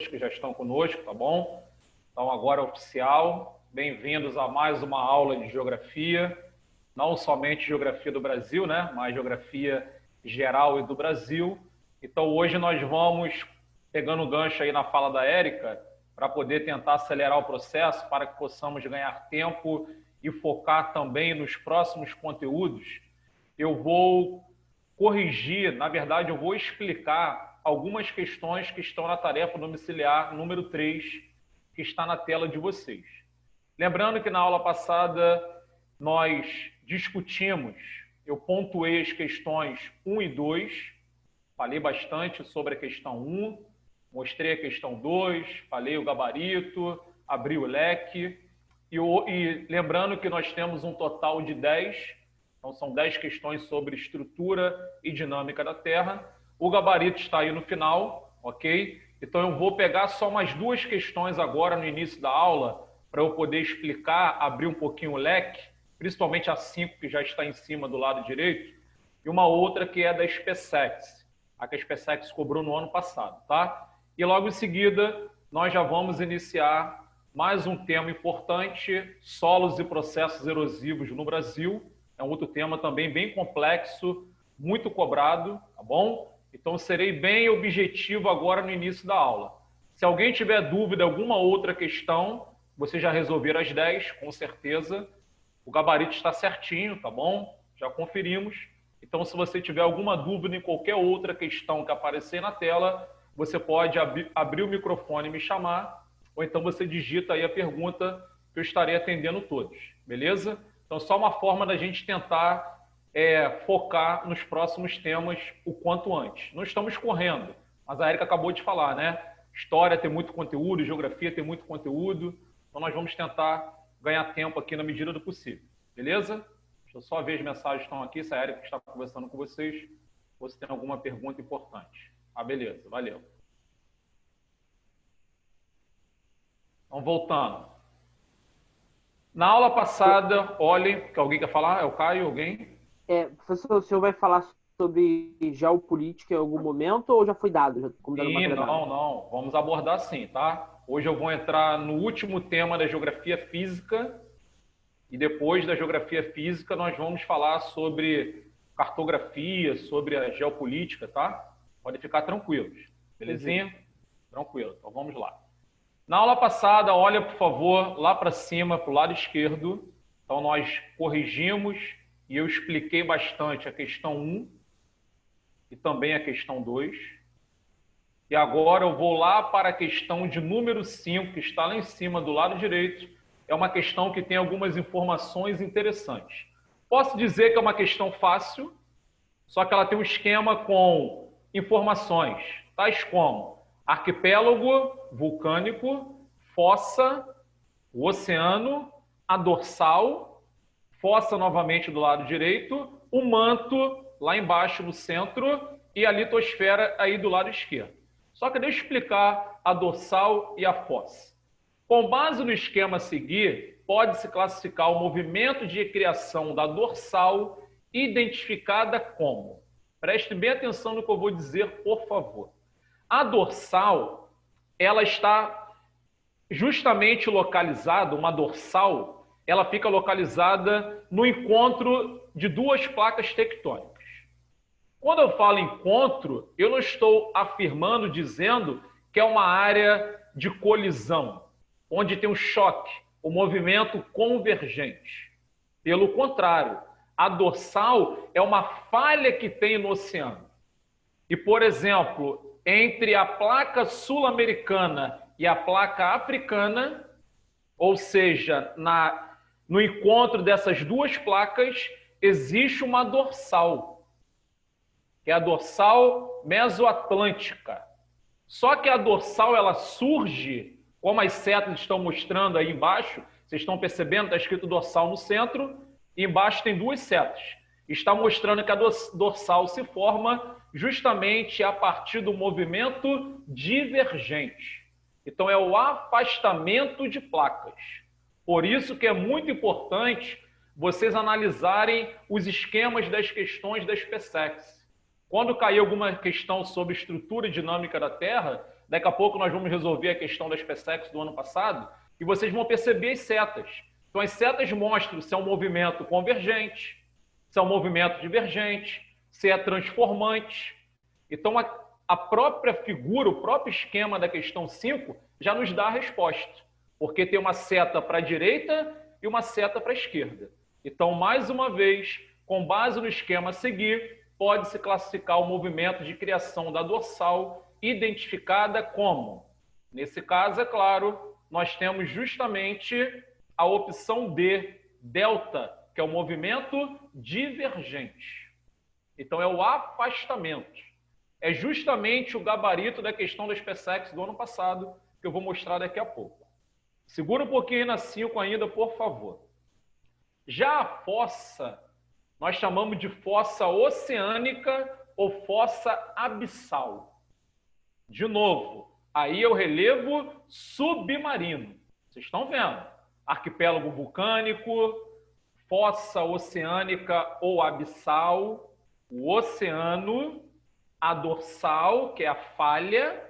que já estão conosco, tá bom? Então, agora é oficial. Bem-vindos a mais uma aula de geografia, não somente geografia do Brasil, né? Mas geografia geral e do Brasil. Então, hoje nós vamos, pegando o gancho aí na fala da Érica, para poder tentar acelerar o processo, para que possamos ganhar tempo e focar também nos próximos conteúdos. Eu vou corrigir, na verdade, eu vou explicar algumas questões que estão na tarefa domiciliar número 3, que está na tela de vocês. Lembrando que na aula passada nós discutimos, eu pontuei as questões 1 e 2, falei bastante sobre a questão 1, mostrei a questão 2, falei o gabarito, abri o leque, e lembrando que nós temos um total de 10, então são 10 questões sobre estrutura e dinâmica da Terra. O gabarito está aí no final, ok? Então eu vou pegar só mais 2 questões agora no início da aula, para eu poder explicar, abrir um pouquinho o leque, principalmente a 5, que já está em cima do lado direito, e uma outra que é da SpaceX, a que a SpaceX cobrou no ano passado, tá? E logo em seguida, nós já vamos iniciar mais um tema importante, solos e processos erosivos no Brasil. É um outro tema também bem complexo, muito cobrado, tá bom? Então, serei bem objetivo agora no início da aula. Se alguém tiver dúvida, alguma outra questão, vocês já resolveram as 10, com certeza. O gabarito está certinho, tá bom? Já conferimos. Então, se você tiver alguma dúvida em qualquer outra questão que aparecer na tela, você pode abrir o microfone e me chamar, ou então você digita aí a pergunta que eu estarei atendendo todos, beleza? Então, só uma forma da gente tentar focar nos próximos temas o quanto antes. Não estamos correndo, mas a Érica acabou de falar, né? História tem muito conteúdo, geografia tem muito conteúdo, então nós vamos tentar ganhar tempo aqui na medida do possível, beleza? Deixa eu só ver as mensagens que estão aqui, se a Érica está conversando com vocês, ou se tem alguma pergunta importante. Ah, beleza, valeu. Então, voltando. Na aula passada, olhem, que alguém quer falar? É o Caio, alguém? Professor, o senhor vai falar sobre geopolítica em algum momento ou já foi dado? Como Sim, não. Vamos abordar sim, tá? Hoje eu vou entrar no último tema da geografia física e depois da geografia física nós vamos falar sobre cartografia, sobre a geopolítica, tá? Podem ficar tranquilos, belezinha? Tranquilo, então vamos lá. Na aula passada, olha, por favor, lá para cima, para o lado esquerdo. Então, nós corrigimos e eu expliquei bastante a questão 1 e também a questão 2. E agora eu vou lá para a questão de número 5, que está lá em cima do lado direito. É uma questão que tem algumas informações interessantes. Posso dizer que é uma questão fácil, só que ela tem um esquema com informações, tais como arquipélago vulcânico, fossa, o oceano, a dorsal, fossa novamente do lado direito, o manto lá embaixo no centro e a litosfera aí do lado esquerdo. Só que deixa eu explicar a dorsal e a fossa. Com base no esquema a seguir, pode-se classificar o movimento de criação da dorsal identificada como. Preste bem atenção no que eu vou dizer, por favor. A dorsal, ela está justamente localizada, uma dorsal, ela fica localizada no encontro de 2 placas tectônicas. Quando eu falo encontro, eu não estou afirmando, dizendo que é uma área de colisão, onde tem um choque, o movimento convergente. Pelo contrário, a dorsal é uma falha que tem no oceano. E, por exemplo, entre a placa sul-americana e a placa africana, ou seja, no encontro dessas 2 placas, existe uma dorsal, que é a dorsal mesoatlântica. Só que a dorsal, ela surge, como as setas estão mostrando aí embaixo, vocês estão percebendo, está escrito dorsal no centro, e embaixo tem 2 setas. Está mostrando que a dorsal se forma justamente a partir do movimento divergente. Então, é o afastamento de placas. Por isso que é muito importante vocês analisarem os esquemas das questões da SpaceX. Quando cair alguma questão sobre estrutura e dinâmica da Terra, Daqui a pouco nós vamos resolver a questão das PSECs do ano passado e vocês vão perceber as setas. Então, as setas mostram se é um movimento convergente, se é um movimento divergente, se é transformante. Então, a própria figura, o próprio esquema da questão 5 já nos dá a resposta, porque tem uma seta para a direita e uma seta para a esquerda. Então, mais uma vez, com base no esquema a seguir, pode-se classificar o movimento de criação da dorsal identificada como, nesse caso, é claro, nós temos justamente a opção D, delta, que é o movimento divergente. Então, é o afastamento. É justamente o gabarito da questão das PSECs do ano passado, que eu vou mostrar daqui a pouco. Segura um pouquinho aí na 5 ainda, por favor. Já a fossa, nós chamamos de fossa oceânica ou fossa abissal. De novo, aí é o relevo submarino. Vocês estão vendo? Arquipélago vulcânico, fossa oceânica ou abissal, o oceano, a dorsal, que é a falha,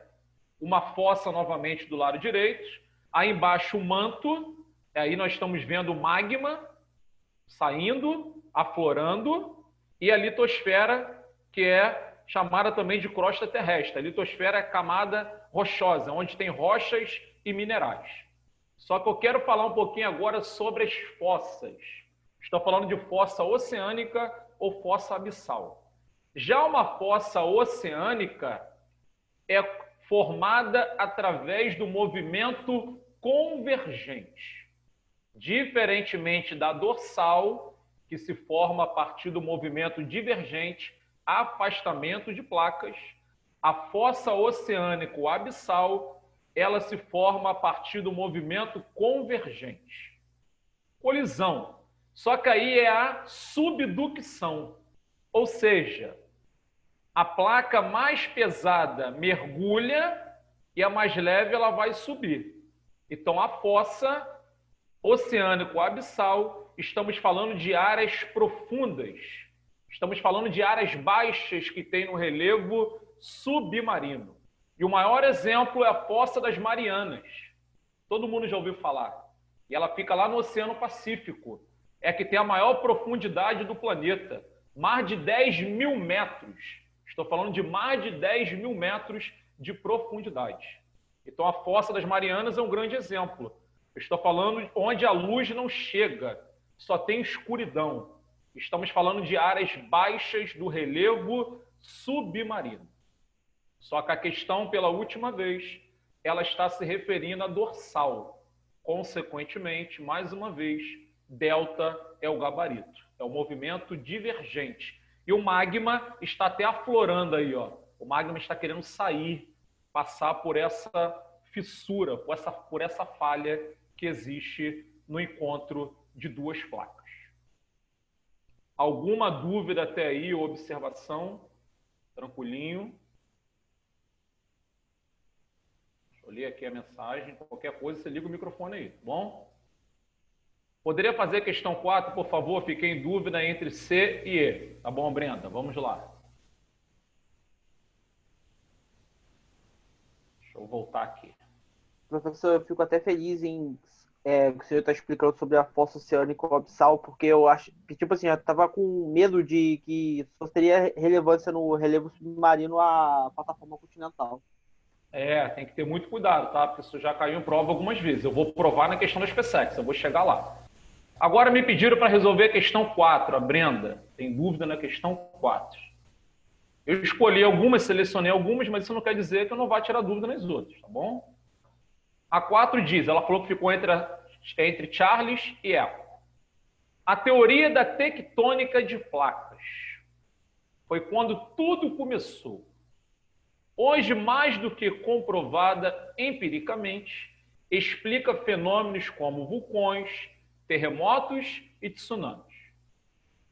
uma fossa novamente do lado direito, aí embaixo o manto, aí nós estamos vendo o magma saindo, aflorando, e a litosfera, que é chamada também de crosta terrestre. A litosfera é a camada rochosa, onde tem rochas e minerais. Só que eu quero falar um pouquinho agora sobre as fossas. Estou falando de fossa oceânica ou fossa abissal. Já uma fossa oceânica é formada através do movimento convergente. Diferentemente da dorsal, que se forma a partir do movimento divergente, afastamento de placas, a fossa oceânica ou abissal, ela se forma a partir do movimento convergente. Colisão. Só que aí é a subducção. Ou seja, a placa mais pesada mergulha e a mais leve ela vai subir. Então, a fossa oceânico-abissal, estamos falando de áreas profundas. Estamos falando de áreas baixas que tem no relevo submarino. E o maior exemplo é a Fossa das Marianas. Todo mundo já ouviu falar. E ela fica lá no Oceano Pacífico. É a que tem a maior profundidade do planeta. Mais de 10 mil metros. Estou falando de mais de 10 mil metros de profundidade. Então, a Fossa das Marianas é um grande exemplo. Eu estou falando onde a luz não chega, só tem escuridão. Estamos falando de áreas baixas do relevo submarino. Só que a questão, pela última vez, ela está se referindo à dorsal. Consequentemente, mais uma vez, delta é o gabarito, é o movimento divergente. E o magma está até aflorando aí, ó. O magma está querendo sair, passar por essa fissura, por essa falha que existe no encontro de duas placas. Alguma dúvida até aí ou observação? Tranquilinho. Deixa eu ler aqui a mensagem. Qualquer coisa, você liga o microfone aí, tá bom? Poderia fazer a questão 4, por favor? Fiquei em dúvida entre C e E. Tá bom, Brenda? Vamos lá. Deixa eu voltar aqui. Professor, eu fico até feliz em que o senhor está explicando sobre a fossa oceânica abissal, porque eu acho que, tipo assim, eu estava com medo de que só teria relevância no relevo submarino a plataforma continental. Tem que ter muito cuidado, tá? Porque isso já caiu em prova algumas vezes. Eu vou provar na questão das PSECs, eu vou chegar lá. Agora me pediram para resolver a questão 4, a Brenda. Tem dúvida na questão 4. Eu escolhi algumas, selecionei algumas, mas isso não quer dizer que eu não vá tirar dúvida nas outras, tá bom? A 4 diz, ela falou que ficou entre Charles e Echo. A teoria da tectônica de placas foi quando tudo começou. Hoje, mais do que comprovada empiricamente, explica fenômenos como vulcões, terremotos e tsunamis.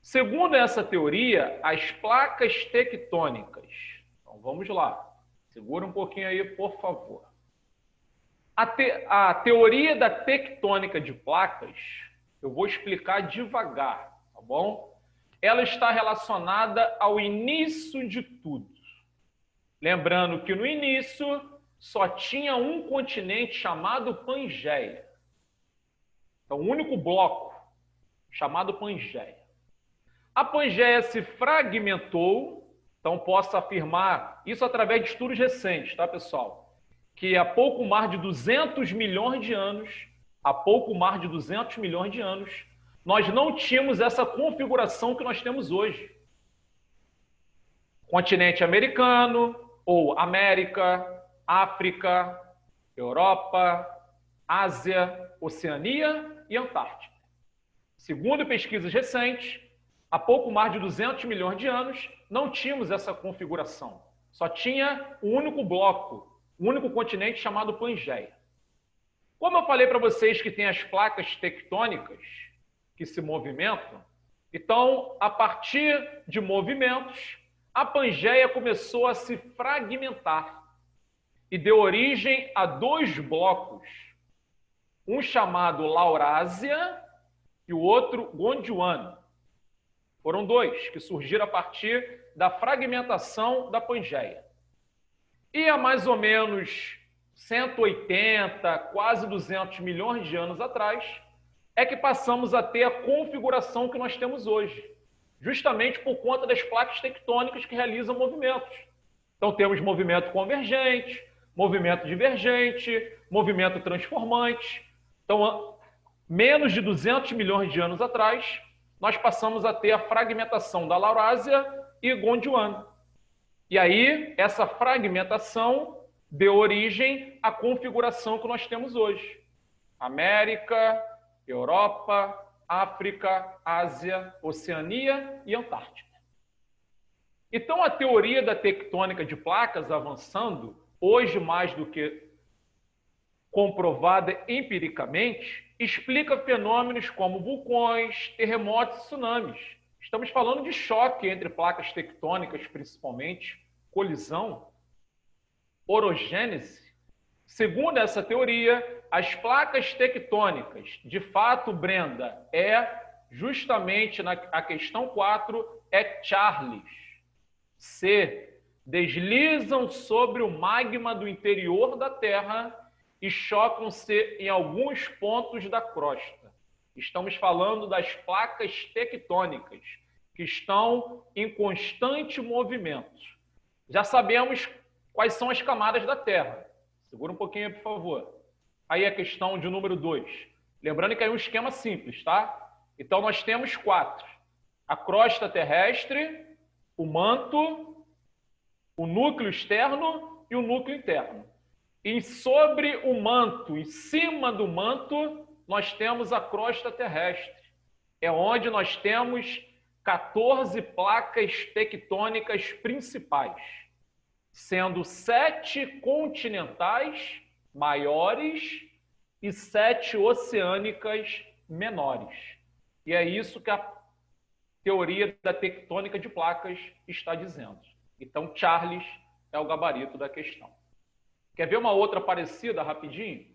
Segundo essa teoria, as placas tectônicas... Então, vamos lá. Segura um pouquinho aí, por favor. A teoria da tectônica de placas, eu vou explicar devagar, tá bom? Ela está relacionada ao início de tudo. Lembrando que no início só tinha um continente chamado Pangeia. É o único bloco chamado Pangeia. A Pangeia se fragmentou, então posso afirmar isso através de estudos recentes, tá, pessoal? Que há pouco mais de 200 milhões de anos, nós não tínhamos essa configuração que nós temos hoje. Continente americano, ou América, África, Europa, Ásia, Oceania e Antártica. Segundo pesquisas recentes, há pouco mais de 200 milhões de anos, não tínhamos essa configuração. Só tinha um único bloco, um único continente chamado Pangeia. Como eu falei para vocês que tem as placas tectônicas que se movimentam, então, a partir de movimentos, a Pangeia começou a se fragmentar e deu origem a dois blocos, um chamado Laurásia e o outro Gondwana. Foram dois que surgiram a partir da fragmentação da Pangeia. E há mais ou menos 180, quase 200 milhões de anos atrás, é que passamos a ter a configuração que nós temos hoje, justamente por conta das placas tectônicas que realizam movimentos. Então temos movimento convergente, movimento divergente, movimento transformante. Então, menos de 200 milhões de anos atrás, nós passamos a ter a fragmentação da Laurásia e Gondwana. E aí, essa fragmentação deu origem à configuração que nós temos hoje. América, Europa, África, Ásia, Oceania e Antártica. Então, a teoria da tectônica de placas avançando, hoje mais do que comprovada empiricamente, explica fenômenos como vulcões, terremotos e tsunamis. Estamos falando de choque entre placas tectônicas, principalmente, colisão, orogênese. Segundo essa teoria, as placas tectônicas, de fato, Brenda, justamente a questão 4, Charles. Se deslizam sobre o magma do interior da Terra e chocam-se em alguns pontos da crosta. Estamos falando das placas tectônicas, que estão em constante movimento. Já sabemos quais são as camadas da Terra. Segura um pouquinho, por favor. Aí a questão de número 2. Lembrando que é um esquema simples, tá? Então, nós temos 4. A crosta terrestre, o manto, o núcleo externo e o núcleo interno. E sobre o manto, em cima do manto, nós temos a crosta terrestre. É onde nós temos 14 placas tectônicas principais, sendo 7 continentais maiores e 7 oceânicas menores. E é isso que a teoria da tectônica de placas está dizendo. Então, Charles é o gabarito da questão. Quer ver uma outra parecida rapidinho?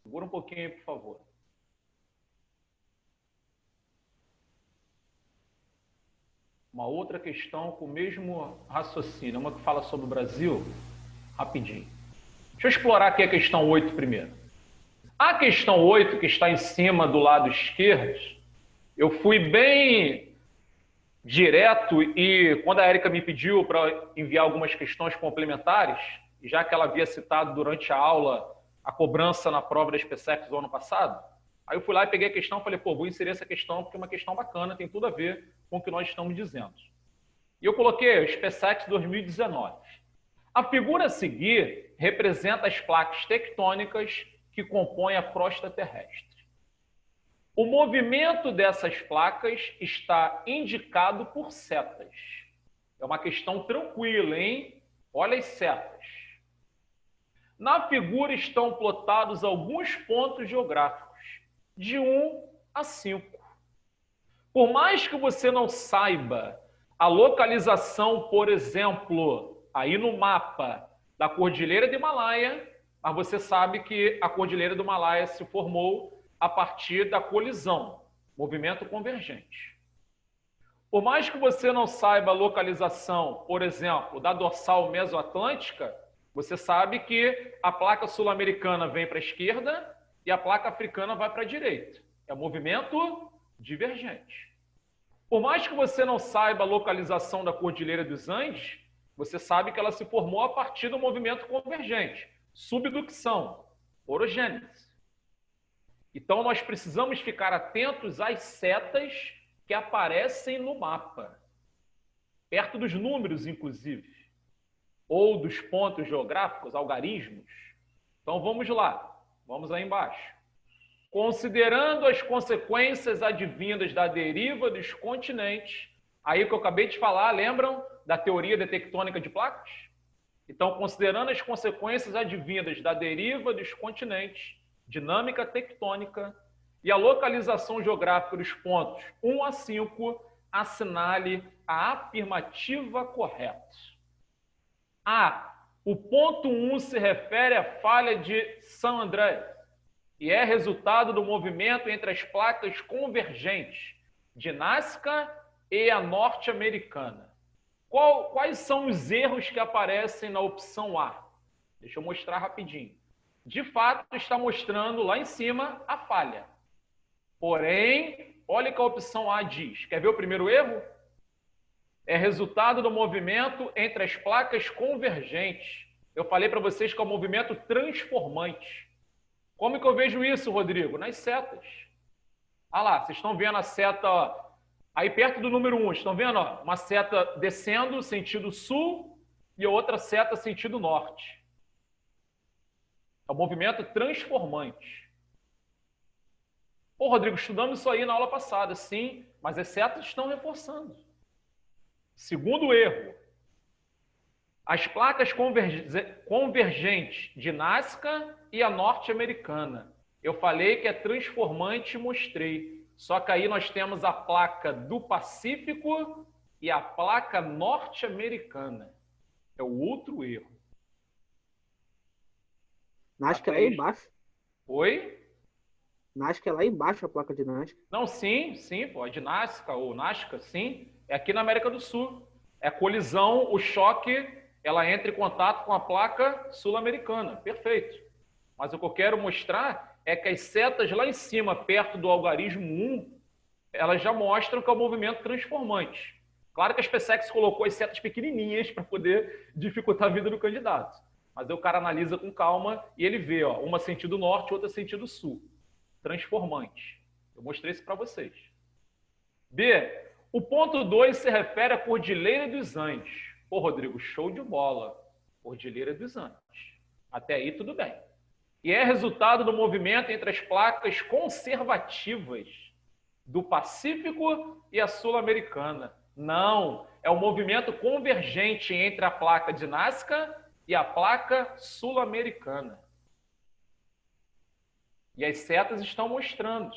Segura um pouquinho, por favor. Uma outra questão com o mesmo raciocínio, uma que fala sobre o Brasil, rapidinho. Deixa eu explorar aqui a questão 8 primeiro. A questão 8, que está em cima do lado esquerdo, eu fui bem direto e quando a Érica me pediu para enviar algumas questões complementares, já que ela havia citado durante a aula a cobrança na prova da SPSEC do ano passado, aí eu fui lá e peguei a questão e falei, pô, vou inserir essa questão porque é uma questão bacana, tem tudo a ver com o que nós estamos dizendo. E eu coloquei o SPSEC 2019. A figura a seguir representa as placas tectônicas que compõem a crosta terrestre. O movimento dessas placas está indicado por setas. É uma questão tranquila, hein? Olha as setas. Na figura estão plotados alguns pontos geográficos, de 1 a 5. Por mais que você não saiba a localização, por exemplo, aí no mapa da Cordilheira do Himalaia, mas você sabe que a Cordilheira do Himalaia se formou a partir da colisão, movimento convergente. Por mais que você não saiba a localização, por exemplo, da dorsal mesoatlântica, Você sabe que a placa sul-americana vem para a esquerda e a placa africana vai para a direita. É um movimento divergente. Por mais que você não saiba a localização da Cordilheira dos Andes, você sabe que ela se formou a partir do movimento convergente, subducção, orogênese. Então, nós precisamos ficar atentos às setas que aparecem no mapa, perto dos números, inclusive, ou dos pontos geográficos, algarismos. Então, vamos lá, vamos aí embaixo. Considerando as consequências advindas da deriva dos continentes, aí que eu acabei de falar, lembram da teoria da tectônica de placas? Então, considerando as consequências advindas da deriva dos continentes, dinâmica tectônica e a localização geográfica dos pontos 1 a 5, assinale a afirmativa correta. A. O ponto 1 se refere à falha de San Andrés e é resultado do movimento entre as placas convergentes de Nazca e a norte-americana. Quais são os erros que aparecem na opção A? Deixa eu mostrar rapidinho. De fato, está mostrando lá em cima a falha. Porém, olha o que a opção A diz. Quer ver o primeiro erro? É resultado do movimento entre as placas convergentes. Eu falei para vocês que é um movimento transformante. Como que eu vejo isso, Rodrigo? Nas setas. Ah lá, vocês estão vendo a seta aí perto do número 1. Estão vendo? Ó, uma seta descendo, sentido sul, e outra seta, sentido norte. É um movimento transformante. Pô, Rodrigo, estudamos isso aí na aula passada. Sim, mas as setas estão reforçando. Segundo erro, as placas convergentes de Nazca e a norte-americana. Eu falei que é transformante e mostrei. Só que aí nós temos a placa do Pacífico e a placa norte-americana. É o outro erro. Nazca é lá embaixo. Oi? Nazca é lá embaixo, a placa de Nazca. Não, sim, pô. A de Nazca ou Nazca, sim. É aqui na América do Sul. É a colisão, o choque, ela entra em contato com a placa sul-americana. Perfeito. Mas o que eu quero mostrar é que as setas lá em cima, perto do algarismo 1, elas já mostram que é um movimento transformante. Claro que a SpaceX colocou as setas pequenininhas para poder dificultar a vida do candidato. Mas aí o cara analisa com calma e ele vê, ó, uma sentido norte, outra sentido sul. Transformante. Eu mostrei isso para vocês. B. O ponto 2 se refere à Cordilheira dos Andes. Pô, Rodrigo, show de bola. Cordilheira dos Andes. Até aí tudo bem. E é resultado do movimento entre as placas conservativas do Pacífico e a Sul-Americana. Não, é o movimento convergente entre a placa de Nazca e a placa sul-americana. E as setas estão mostrando.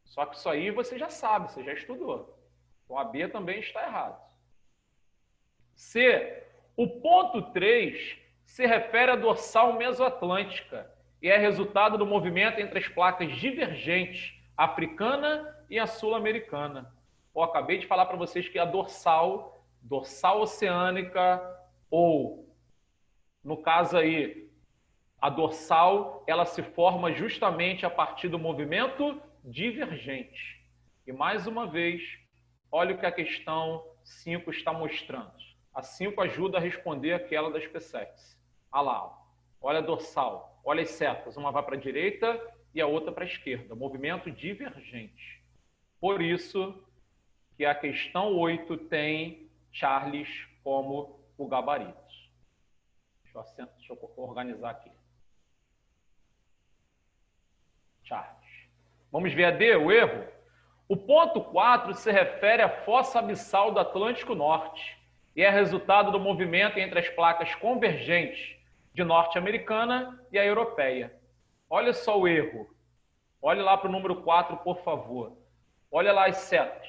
Só que isso aí você já sabe, você já estudou. Então a B também está errado. C. O ponto 3 se refere à dorsal mesoatlântica e é resultado do movimento entre as placas divergentes, a africana e a sul-americana. Acabei de falar para vocês que a dorsal oceânica, ou, no caso aí, a dorsal, ela se forma justamente a partir do movimento divergente. E, mais uma vez, olha o que a questão 5 está mostrando. A 5 ajuda a responder aquela da SpaceX. Olha lá, olha a dorsal, olha as setas. Uma vai para a direita e a outra para a esquerda. Movimento divergente. Por isso que a questão 8 tem Charles como o gabarito. Deixa eu organizar aqui. Charles. Vamos ver a D, o erro? O ponto 4 se refere à fossa abissal do Atlântico Norte e é resultado do movimento entre as placas convergentes de norte-americana e a europeia. Olha só o erro. Olha lá para o número 4, por favor. Olha lá as setas.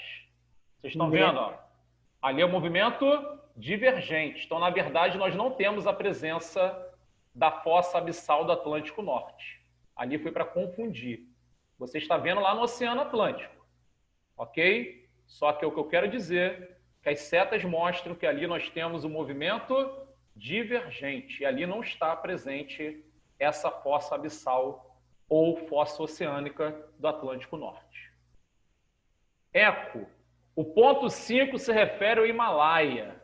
Vocês estão vendo? Ó? Ali é o movimento divergente. Então, na verdade, nós não temos a presença da fossa abissal do Atlântico Norte. Ali foi para confundir. Você está vendo lá no Oceano Atlântico. Ok? Só que o que eu quero dizer é que as setas mostram que ali nós temos o movimento divergente. E ali não está presente essa fossa abissal ou fossa oceânica do Atlântico Norte. Eco. O ponto 5 se refere ao Himalaia,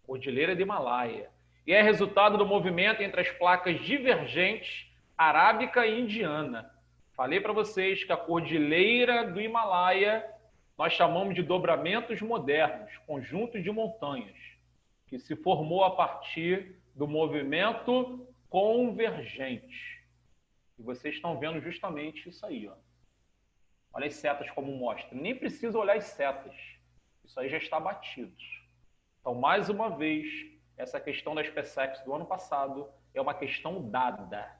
Cordilheira do Himalaia, e é resultado do movimento entre as placas divergentes arábica e indiana. Falei para vocês que a Cordilheira do Himalaia nós chamamos de dobramentos modernos, conjunto de montanhas, que se formou a partir do movimento convergente. E vocês estão vendo justamente isso aí, ó. Olha as setas como mostra. Nem precisa olhar as setas. Isso aí já está batido. Então, mais uma vez, essa questão da SpaceX do ano passado é uma questão dada.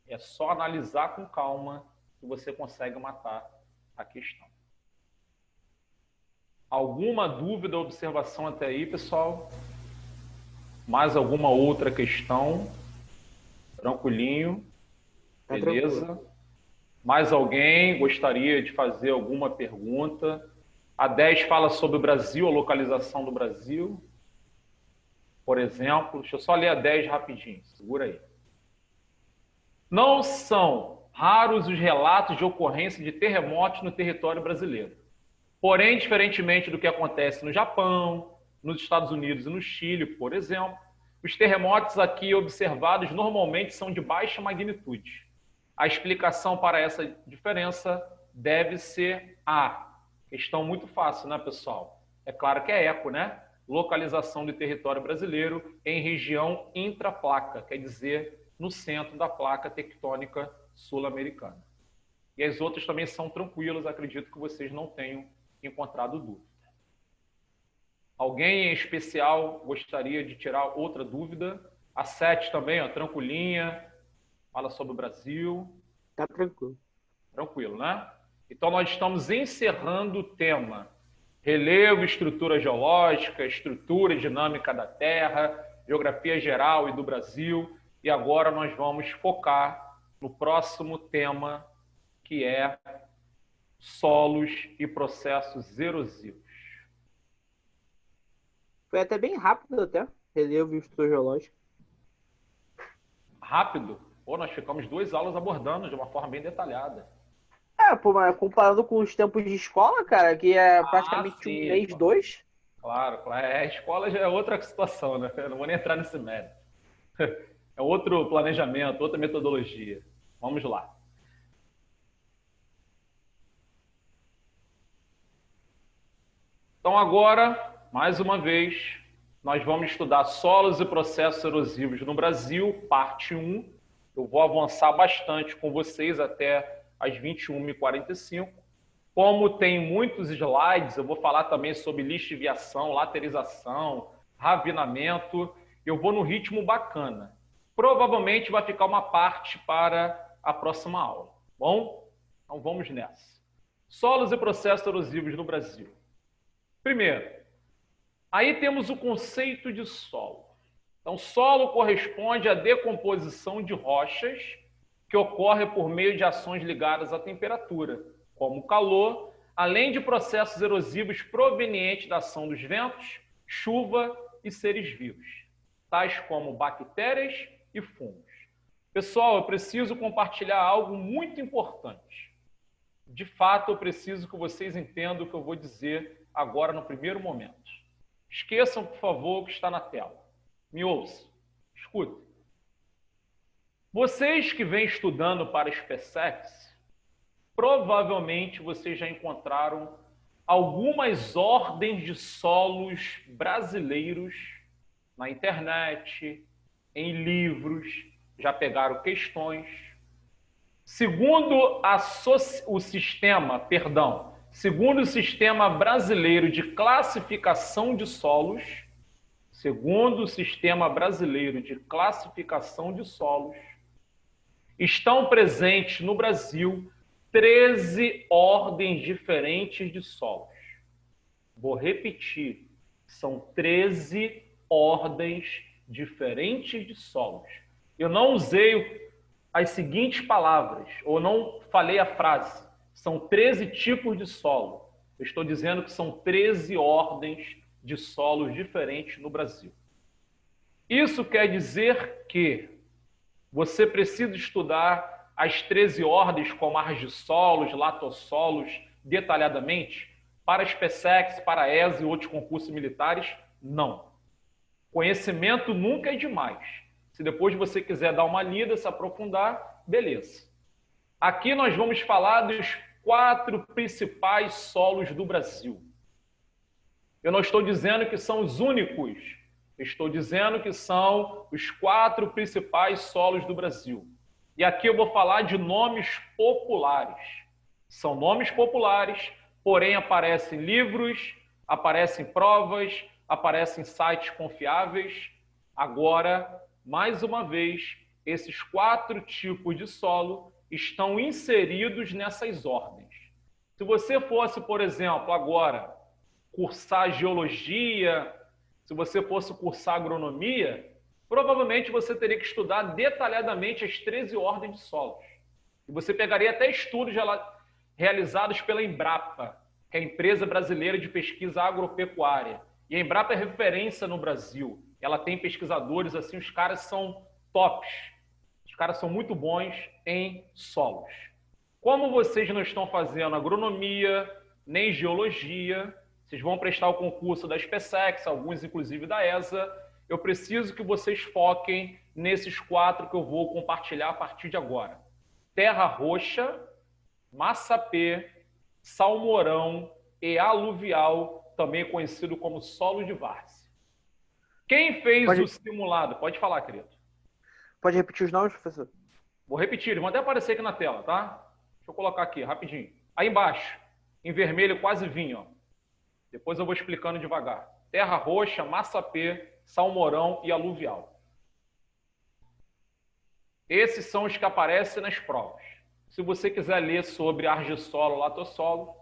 É só analisar com calma que você consegue matar a questão. Alguma dúvida ou observação até aí, pessoal? Mais alguma outra questão? Tranquilinho? Beleza? Tranquilo. Mais alguém gostaria de fazer alguma pergunta? A 10 fala sobre o Brasil, a localização do Brasil. Por exemplo, deixa eu só ler a 10 rapidinho, segura aí. Não são raros os relatos de ocorrência de terremotos no território brasileiro. Porém, diferentemente do que acontece no Japão, nos Estados Unidos e no Chile, por exemplo, os terremotos aqui observados normalmente são de baixa magnitude. A explicação para essa diferença deve ser a questão muito fácil, né, pessoal? É claro que é eco, né? Localização do território brasileiro em região intraplaca, quer dizer, no centro da placa tectônica sul-americana. E as outras também são tranquilas, acredito que vocês não tenham encontrado dúvida. Alguém em especial gostaria de tirar outra dúvida? A 7 também, ó, tranquilinha, fala sobre o Brasil. Tá tranquilo. Tranquilo, né? Então, nós estamos encerrando o tema relevo, estrutura geológica, estrutura e dinâmica da Terra, geografia geral e do Brasil. E agora nós vamos focar no próximo tema, que é solos e processos erosivos. Foi até bem rápido, até, relevo e estrutura geológica. Rápido? Pô, nós ficamos 2 aulas abordando de uma forma bem detalhada. Pô, mas comparando com os tempos de escola, cara, que é praticamente sim, um mês, 2. Claro. A escola já é outra situação, né? Eu não vou nem entrar nesse mérito. É outro planejamento, outra metodologia. Vamos lá. Então agora, mais uma vez, nós vamos estudar solos e processos erosivos no Brasil, parte 1. Eu vou avançar bastante com vocês até às 21h45. Como tem muitos slides, eu vou falar também sobre lixiviação, laterização, ravinamento. Eu vou no ritmo bacana. Provavelmente vai ficar uma parte para a próxima aula. Bom? Então vamos nessa. Solos e processos erosivos no Brasil. Primeiro, aí temos o conceito de solo. Então, solo corresponde à decomposição de rochas que ocorre por meio de ações ligadas à temperatura, como calor, além de processos erosivos provenientes da ação dos ventos, chuva e seres vivos, tais como bactérias e fungos. Pessoal, eu preciso compartilhar algo muito importante. De fato, eu preciso que vocês entendam o que eu vou dizer agora no primeiro momento. Esqueçam, por favor, o que está na tela. Me ouçam, escutem. Vocês que vêm estudando para SpaceX, provavelmente vocês já encontraram algumas ordens de solos brasileiros na internet, em livros, já pegaram questões. Segundo o sistema brasileiro de classificação de solos, estão presentes no Brasil 13 ordens diferentes de solos. Vou repetir, são 13 ordens diferentes de solos. Eu não usei as seguintes palavras, ou não falei a frase. São 13 tipos de solo. Eu estou dizendo que são 13 ordens de solos diferentes no Brasil. Isso quer dizer que você precisa estudar as 13 ordens como argissolos, latossolos, detalhadamente, para as PSECs, para a ESA e outros concursos militares? Não. Conhecimento nunca é demais. Se depois você quiser dar uma lida, se aprofundar, beleza. Aqui nós vamos falar dos 4 principais solos do Brasil. Eu não estou dizendo que são os únicos. Estou dizendo que são os 4 principais solos do Brasil. E aqui eu vou falar de nomes populares. São nomes populares, porém aparecem em livros, aparecem em provas, aparecem em sites confiáveis. Agora, mais uma vez, esses 4 tipos de solo estão inseridos nessas ordens. Se você fosse, por exemplo, agora cursar geologia, se você fosse cursar agronomia, provavelmente você teria que estudar detalhadamente as 13 ordens de solos. E você pegaria até estudos realizados pela Embrapa, que é a Empresa Brasileira de Pesquisa Agropecuária. E a Embrapa é referência no Brasil. Ela tem pesquisadores assim, os caras são tops. Os caras são muito bons em solos. Como vocês não estão fazendo agronomia, nem geologia, vocês vão prestar o concurso das PSECs, alguns inclusive da ESA, eu preciso que vocês foquem nesses 4 que eu vou compartilhar a partir de agora. Terra roxa, massapê, salmourão e aluvial, também conhecido como solo de várzea. Quem fez o simulado? Pode falar, querido. Pode repetir os nomes, professor? Vou repetir, eles vão até aparecer aqui na tela, tá? Deixa eu colocar aqui, rapidinho. Aí embaixo, em vermelho, quase vinho, ó. Depois eu vou explicando devagar. Terra roxa, massapê, salmourão e aluvial. Esses são os que aparecem nas provas. Se você quiser ler sobre argissolo, latossolo,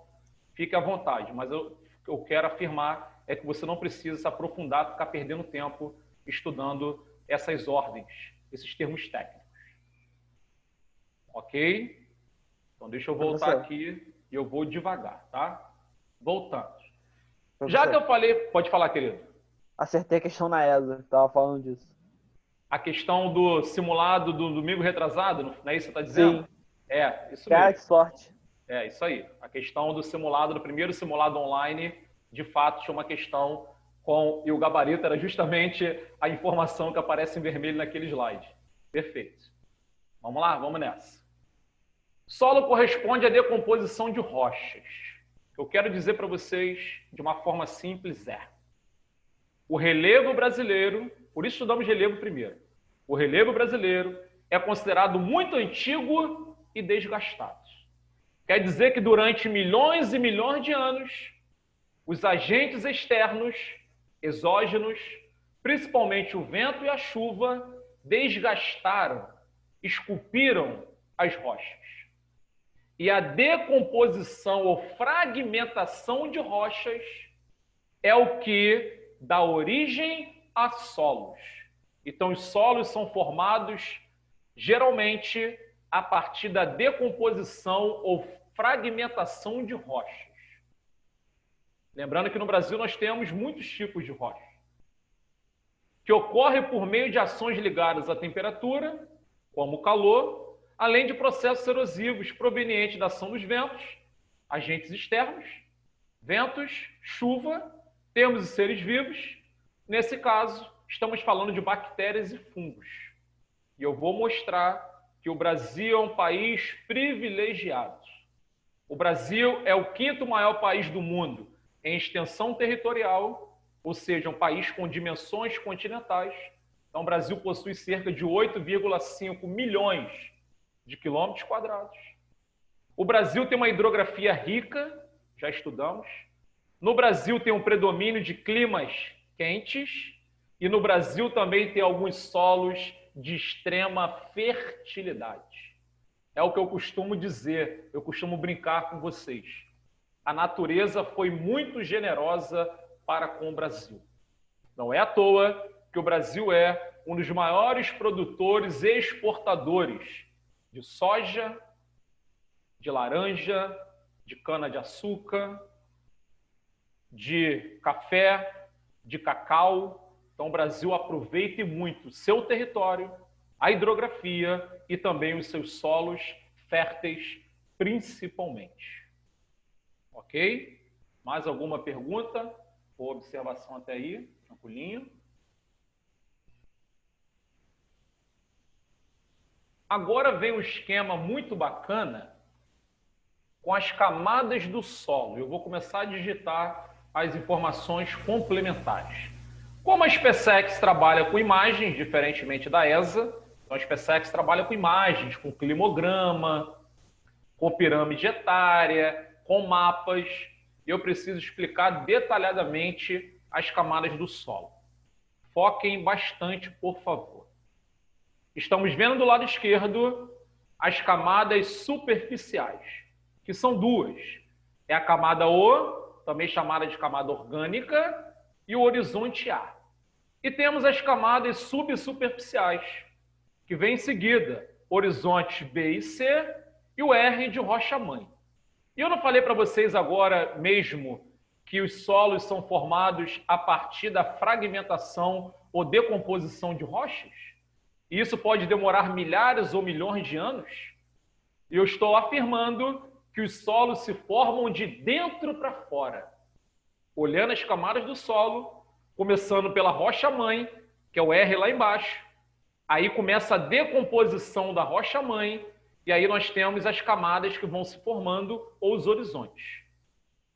fique à vontade. Mas o que eu quero afirmar é que você não precisa se aprofundar, ficar perdendo tempo estudando essas ordens, esses termos técnicos. Ok? Então deixa eu voltar aqui e eu vou devagar, tá? Voltando. Já que eu falei... Pode falar, querido. Acertei a questão na ESA, estava falando disso. A questão do simulado do domingo retrasado, não é isso que você está dizendo? Sim. É, isso Cara, mesmo. que sorte. É, isso aí. A questão do simulado, do primeiro simulado online, de fato, tinha uma questão com... E o gabarito era justamente a informação que aparece em vermelho naquele slide. Perfeito. Vamos lá? Vamos nessa. Solo corresponde à decomposição de rochas. O que eu quero dizer para vocês, de uma forma simples, é: o relevo brasileiro, por isso estudamos relevo primeiro, o relevo brasileiro é considerado muito antigo e desgastado. Quer dizer que durante milhões e milhões de anos, os agentes externos, exógenos, principalmente o vento e a chuva, desgastaram, esculpiram as rochas. E a decomposição ou fragmentação de rochas é o que dá origem a solos. Então, os solos são formados, geralmente, a partir da decomposição ou fragmentação de rochas. Lembrando que no Brasil nós temos muitos tipos de rochas, que ocorre por meio de ações ligadas à temperatura, como o calor, além de processos erosivos provenientes da ação dos ventos, agentes externos, ventos, chuva, temos os seres vivos. Nesse caso, estamos falando de bactérias e fungos. E eu vou mostrar que o Brasil é um país privilegiado. O Brasil é o 5º maior país do mundo em extensão territorial, ou seja, um país com dimensões continentais. Então, o Brasil possui cerca de 8,5 milhões de quilômetros quadrados. O Brasil tem uma hidrografia rica, já estudamos. No Brasil tem um predomínio de climas quentes e no Brasil também tem alguns solos de extrema fertilidade. É o que eu costumo dizer, eu costumo brincar com vocês. A natureza foi muito generosa para com o Brasil. Não é à toa que o Brasil é um dos maiores produtores e exportadores de soja, de laranja, de cana-de-açúcar, de café, de cacau, Então, o Brasil aproveite muito seu território, a hidrografia e também os seus solos férteis, principalmente. Ok? Mais alguma pergunta ou observação até aí? Tranquilinho? Agora vem um esquema muito bacana com as camadas do solo. Eu vou começar a digitar as informações complementares. Como a SpaceX trabalha com imagens, diferentemente da ESA, então a SpaceX trabalha com imagens, com climograma, com pirâmide etária, com mapas, e eu preciso explicar detalhadamente as camadas do solo. Foquem bastante, por favor. Estamos vendo do lado esquerdo as camadas superficiais, que são duas. É a camada O, também chamada de camada orgânica, e o horizonte A. E temos as camadas subsuperficiais, que vem em seguida, horizonte B e C e o R de rocha-mãe. E eu não falei para vocês agora mesmo que os solos são formados a partir da fragmentação ou decomposição de rochas? E isso pode demorar milhares ou milhões de anos? E eu estou afirmando que os solos se formam de dentro para fora. Olhando as camadas do solo, começando pela rocha-mãe, que é o R lá embaixo. Aí começa a decomposição da rocha-mãe, e aí nós temos as camadas que vão se formando, ou os horizontes.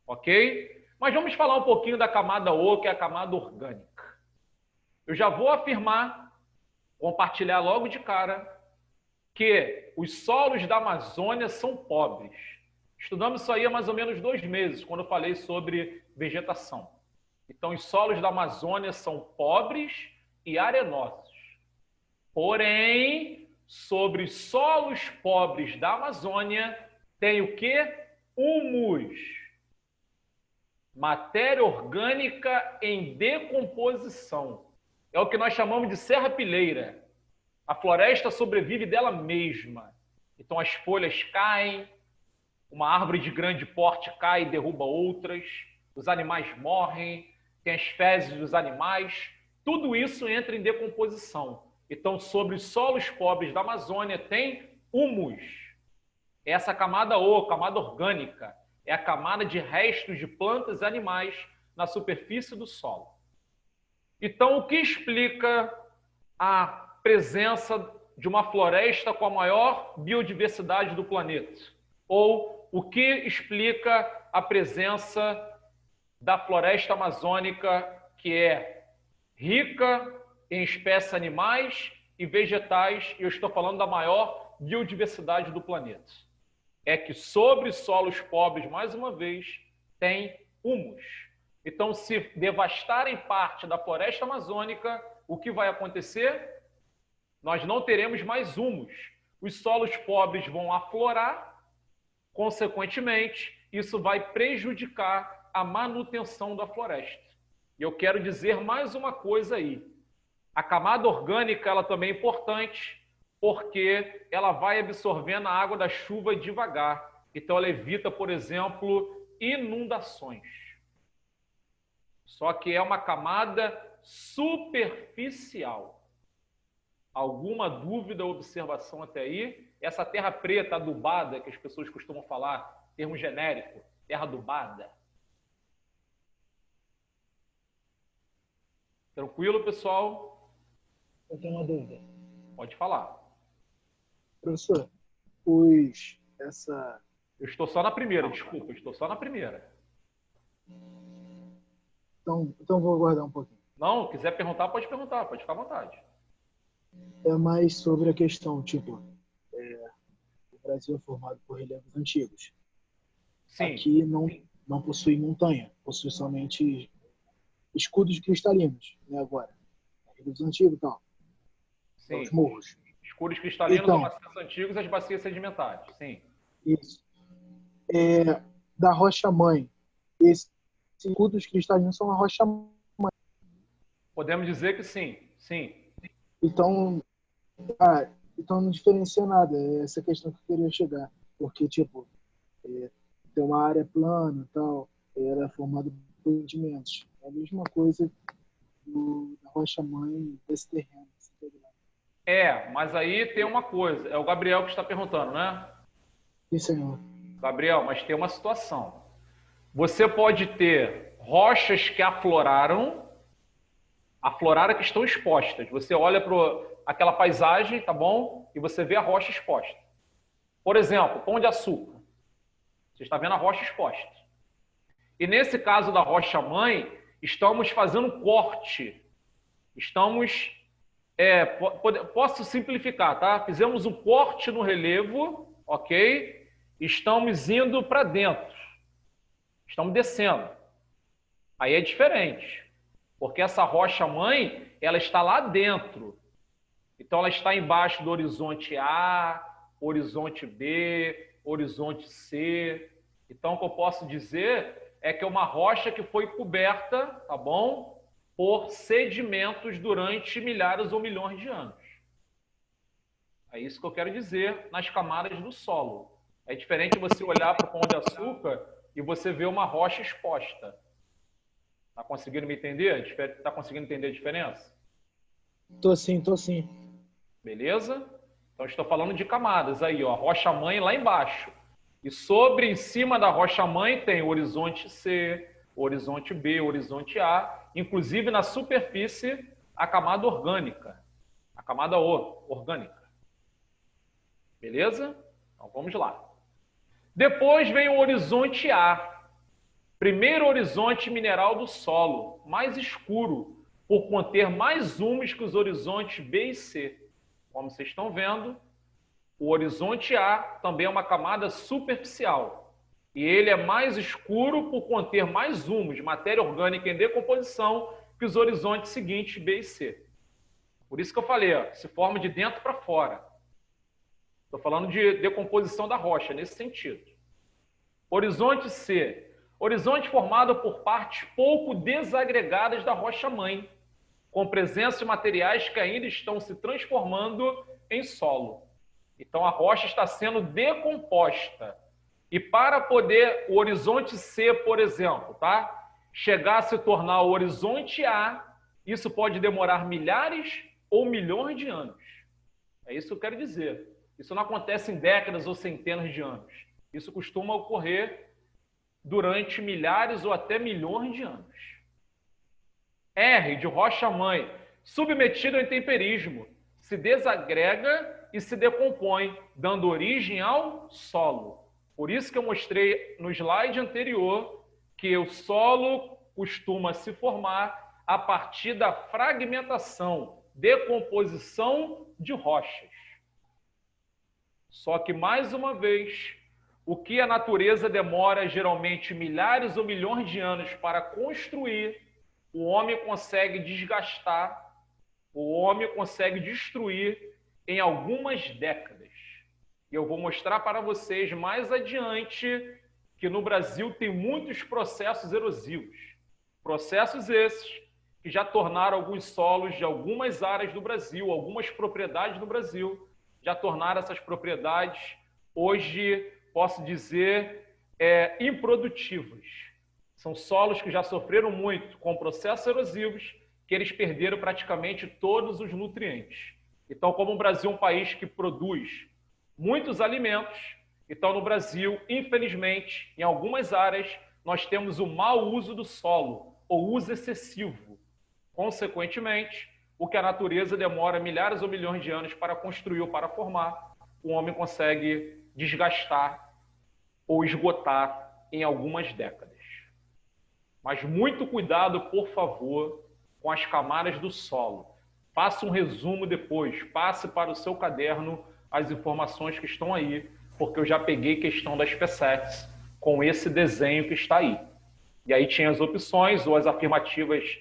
Ok? Mas vamos falar um pouquinho da camada O, que é a camada orgânica. Eu já vou afirmar, compartilhar logo de cara, que os solos da Amazônia são pobres. Estudamos isso aí há mais ou menos 2 meses, quando eu falei sobre vegetação. Então, os solos da Amazônia são pobres e arenosos. Porém, sobre os solos pobres da Amazônia, tem o quê? Humus. Matéria orgânica em decomposição. É o que nós chamamos de serrapilheira. A floresta sobrevive dela mesma. Então, as folhas caem, uma árvore de grande porte cai e derruba outras, os animais morrem, tem as fezes dos animais, tudo isso entra em decomposição. Então, sobre os solos pobres da Amazônia tem humus. Essa camada O, camada orgânica, é a camada de restos de plantas e animais na superfície do solo. Então, o que explica a presença de uma floresta com a maior biodiversidade do planeta? Ou o que explica a presença da floresta amazônica, que é rica em espécies animais e vegetais, e eu estou falando da maior biodiversidade do planeta? É que sobre solos pobres, mais uma vez, tem humus. Então, se devastarem parte da floresta amazônica, o que vai acontecer? Nós não teremos mais humus. Os solos pobres vão aflorar, consequentemente, isso vai prejudicar a manutenção da floresta. E eu quero dizer mais uma coisa aí. A camada orgânica, ela também é importante, porque ela vai absorvendo a água da chuva devagar. Então, ela evita, por exemplo, inundações. Só que é uma camada superficial. Alguma dúvida ou observação até aí? Essa terra preta adubada, que as pessoas costumam falar, termo genérico, terra adubada. Tranquilo, pessoal? Eu tenho uma dúvida. Pode falar. Professor, essa... Eu estou só na primeira, desculpa, eu estou só na primeira. Então vou aguardar um pouquinho. Não, quiser perguntar, pode ficar à vontade. É mais sobre a questão, tipo, o Brasil é formado por relevos antigos. Sim. Aqui não possui montanha, possui somente escudos cristalinos, né, agora. Relevos antigos e tal. Sim. Os morros. Escuros cristalinos Então, ou bacias antigos, as bacias sedimentares. Sim. Isso. Da rocha-mãe, esses escudos cristalinos são a rocha-mãe. Podemos dizer que sim, sim. Então não diferencia nada. É essa questão que eu queria chegar. Porque, tipo, tem uma área plana e tal, era formada por sedimentos. É a mesma coisa da rocha-mãe desse terreno. Mas aí tem uma coisa. É o Gabriel que está perguntando, né? Sim, senhor. Gabriel, mas tem uma situação. Você pode ter rochas que afloraram que estão expostas. Você olha para aquela paisagem, tá bom? E você vê a rocha exposta. Por exemplo, Pão de Açúcar. Você está vendo a rocha exposta. E nesse caso da rocha-mãe, estamos fazendo um corte. Estamos... posso simplificar, tá? Fizemos um corte no relevo, ok? Estamos indo para dentro. Estamos descendo. Aí é diferente. Porque essa rocha-mãe, ela está lá dentro. Então, ela está embaixo do horizonte A, horizonte B, horizonte C. Então, o que eu posso dizer é que é uma rocha que foi coberta, tá bom? Por sedimentos durante milhares ou milhões de anos. É isso que eu quero dizer nas camadas do solo. É diferente você olhar para o Pão de Açúcar e você ver uma rocha exposta. Está conseguindo me entender? Está conseguindo entender a diferença? Tô sim. Beleza? Então, estou falando de camadas aí, ó. Rocha-mãe lá embaixo. E em cima da rocha-mãe, tem horizonte C, horizonte B, horizonte A. Inclusive, na superfície, a camada orgânica. A camada orgânica. Beleza? Então, vamos lá. Depois vem o horizonte A. Primeiro horizonte mineral do solo, mais escuro, por conter mais humus que os horizontes B e C. Como vocês estão vendo, o horizonte A também é uma camada superficial. E ele é mais escuro por conter mais humus, matéria orgânica em decomposição, que os horizontes seguintes B e C. Por isso que eu falei, ó, se forma de dentro para fora. Estou falando de decomposição da rocha, nesse sentido. Horizonte C. Horizonte formado por partes pouco desagregadas da rocha-mãe, com presença de materiais que ainda estão se transformando em solo. Então, a rocha está sendo decomposta. E para poder o horizonte C, por exemplo, tá? chegar a se tornar o horizonte A, isso pode demorar milhares ou milhões de anos. É isso que eu quero dizer. Isso não acontece em décadas ou centenas de anos. Isso costuma ocorrer durante milhares ou até milhões de anos. R, de rocha-mãe, submetido ao intemperismo, se desagrega e se decompõe, dando origem ao solo. Por isso que eu mostrei no slide anterior que o solo costuma se formar a partir da fragmentação, decomposição de rochas. Só que, mais uma vez, o que a natureza demora geralmente milhares ou milhões de anos para construir, o homem consegue desgastar, o homem consegue destruir em algumas décadas. E eu vou mostrar para vocês mais adiante que no Brasil tem muitos processos erosivos. Processos esses que já tornaram alguns solos de algumas áreas do Brasil, algumas propriedades do Brasil, já tornaram essas propriedades, hoje, posso dizer, improdutivas. São solos que já sofreram muito com processos erosivos, que eles perderam praticamente todos os nutrientes. Então, como o Brasil é um país que produz muitos alimentos, então no Brasil, infelizmente, em algumas áreas, nós temos o mau uso do solo, ou uso excessivo. Consequentemente, o que a natureza demora milhares ou milhões de anos para construir ou para formar, o homem consegue desgastar ou esgotar em algumas décadas. Mas muito cuidado, por favor, com as camadas do solo. Faça um resumo depois, passe para o seu caderno as informações que estão aí, porque eu já peguei questão das PSETs com esse desenho que está aí. E aí tinha as opções ou as afirmativas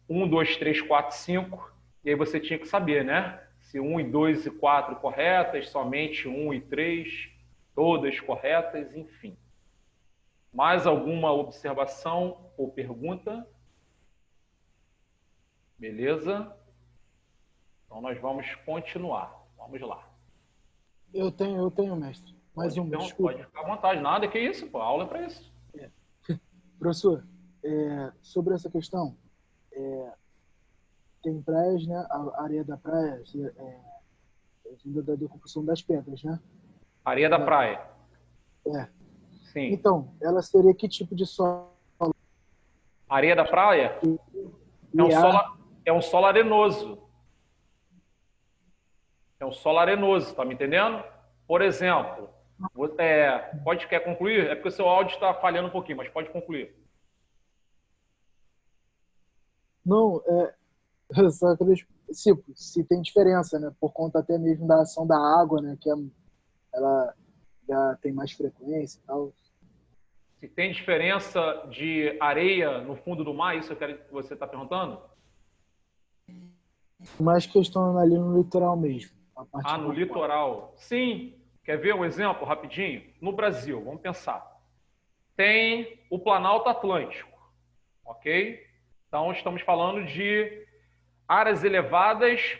1, 2, 3, 4, 5, e aí você tinha que saber, né? Se 1 e 2 e 4 corretas, somente 1 e 3, todas corretas, enfim. Mais alguma observação ou pergunta? Beleza? Então nós vamos continuar. Vamos lá. Eu tenho, mestre. Mais uma, desculpa. Pode ficar à vontade. Nada, que isso, pô. A aula é para isso. Professor, sobre essa questão, tem praias, né? A areia da praia vinda da decomposição das pedras, né? Areia da praia. É. Sim. Então, ela seria que tipo de solo? Areia da praia é um solo arenoso. É um solo arenoso, tá me entendendo? Por exemplo, quer concluir? É porque o seu áudio está falhando um pouquinho, mas pode concluir. Não, só que se tem diferença, né? Por conta até mesmo da ação da água, né? Que ela já tem mais frequência e tal. Se tem diferença de areia no fundo do mar, isso que você está perguntando? Mais questão ali no litoral mesmo. No litoral. Sim. Quer ver um exemplo rapidinho? No Brasil, vamos pensar. Tem o Planalto Atlântico, ok? Então, estamos falando de áreas elevadas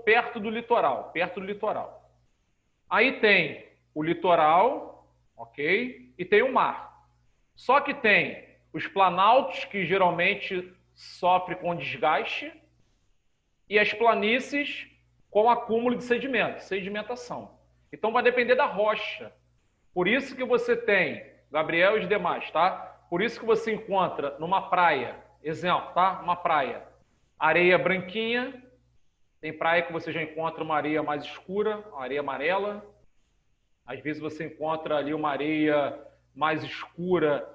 perto do litoral, Aí tem o litoral, ok? E tem o mar. Só que tem os planaltos, que geralmente sofrem com desgaste, e as planícies com acúmulo de sedimentação. Então, vai depender da rocha. Por isso que você tem, Gabriel e os demais, tá? Por isso que você encontra numa praia, exemplo, tá? Uma praia, areia branquinha, tem praia que você já encontra uma areia mais escura, uma areia amarela. Às vezes você encontra ali uma areia mais escura,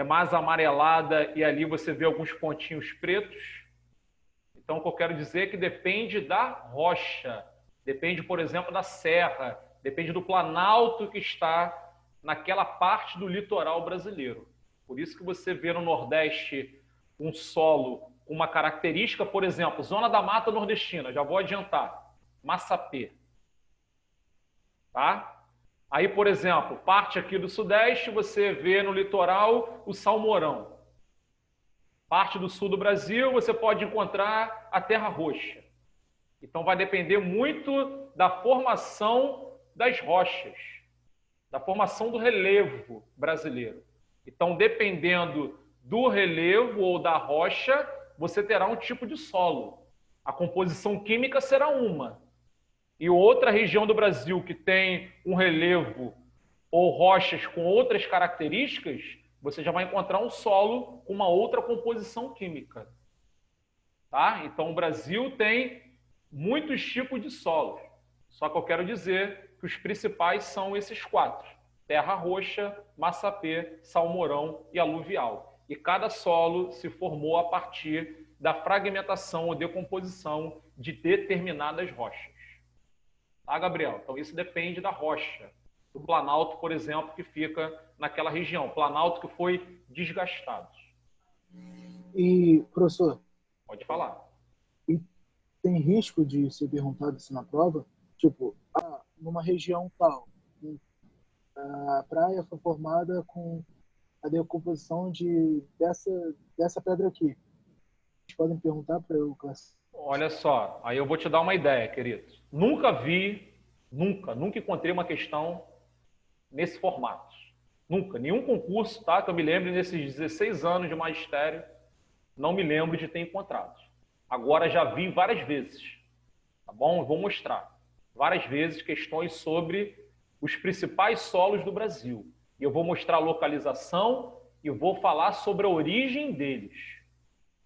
mais amarelada, e ali você vê alguns pontinhos pretos. Então, o que eu quero dizer é que depende da rocha, depende, por exemplo, da serra, depende do planalto que está naquela parte do litoral brasileiro. Por isso que você vê no Nordeste um solo com uma característica, por exemplo, zona da Mata Nordestina, já vou adiantar, Massapê. Tá? Aí, por exemplo, parte aqui do Sudeste, você vê no litoral o salmourão. Parte do sul do Brasil, você pode encontrar a terra roxa. Então, vai depender muito da formação das rochas, da formação do relevo brasileiro. Então, dependendo do relevo ou da rocha, você terá um tipo de solo. A composição química será uma. E outra região do Brasil que tem um relevo ou rochas com outras características, você já vai encontrar um solo com uma outra composição química. Tá? Então, o Brasil tem muitos tipos de solos. Só que eu quero dizer que os principais são esses 4. Terra roxa, massapê, salmourão e aluvial. E cada solo se formou a partir da fragmentação ou decomposição de determinadas rochas. Tá, Gabriel? Então, isso depende da rocha. Do planalto, por exemplo, que fica naquela região. Planalto que foi desgastado. E, professor? Pode falar. E tem risco de ser perguntado isso na prova? Tipo, numa região tal, a praia foi formada com a decomposição dessa pedra aqui. Vocês podem perguntar para eu classificar? Olha só, aí eu vou te dar uma ideia, querido. Nunca encontrei uma questão nesse formato. Nunca. Nenhum concurso, tá? Que eu me lembre nesses 16 anos de magistério, não me lembro de ter encontrado. Agora já vi várias vezes, tá bom? Eu vou mostrar várias vezes questões sobre os principais solos do Brasil. E eu vou mostrar a localização e vou falar sobre a origem deles.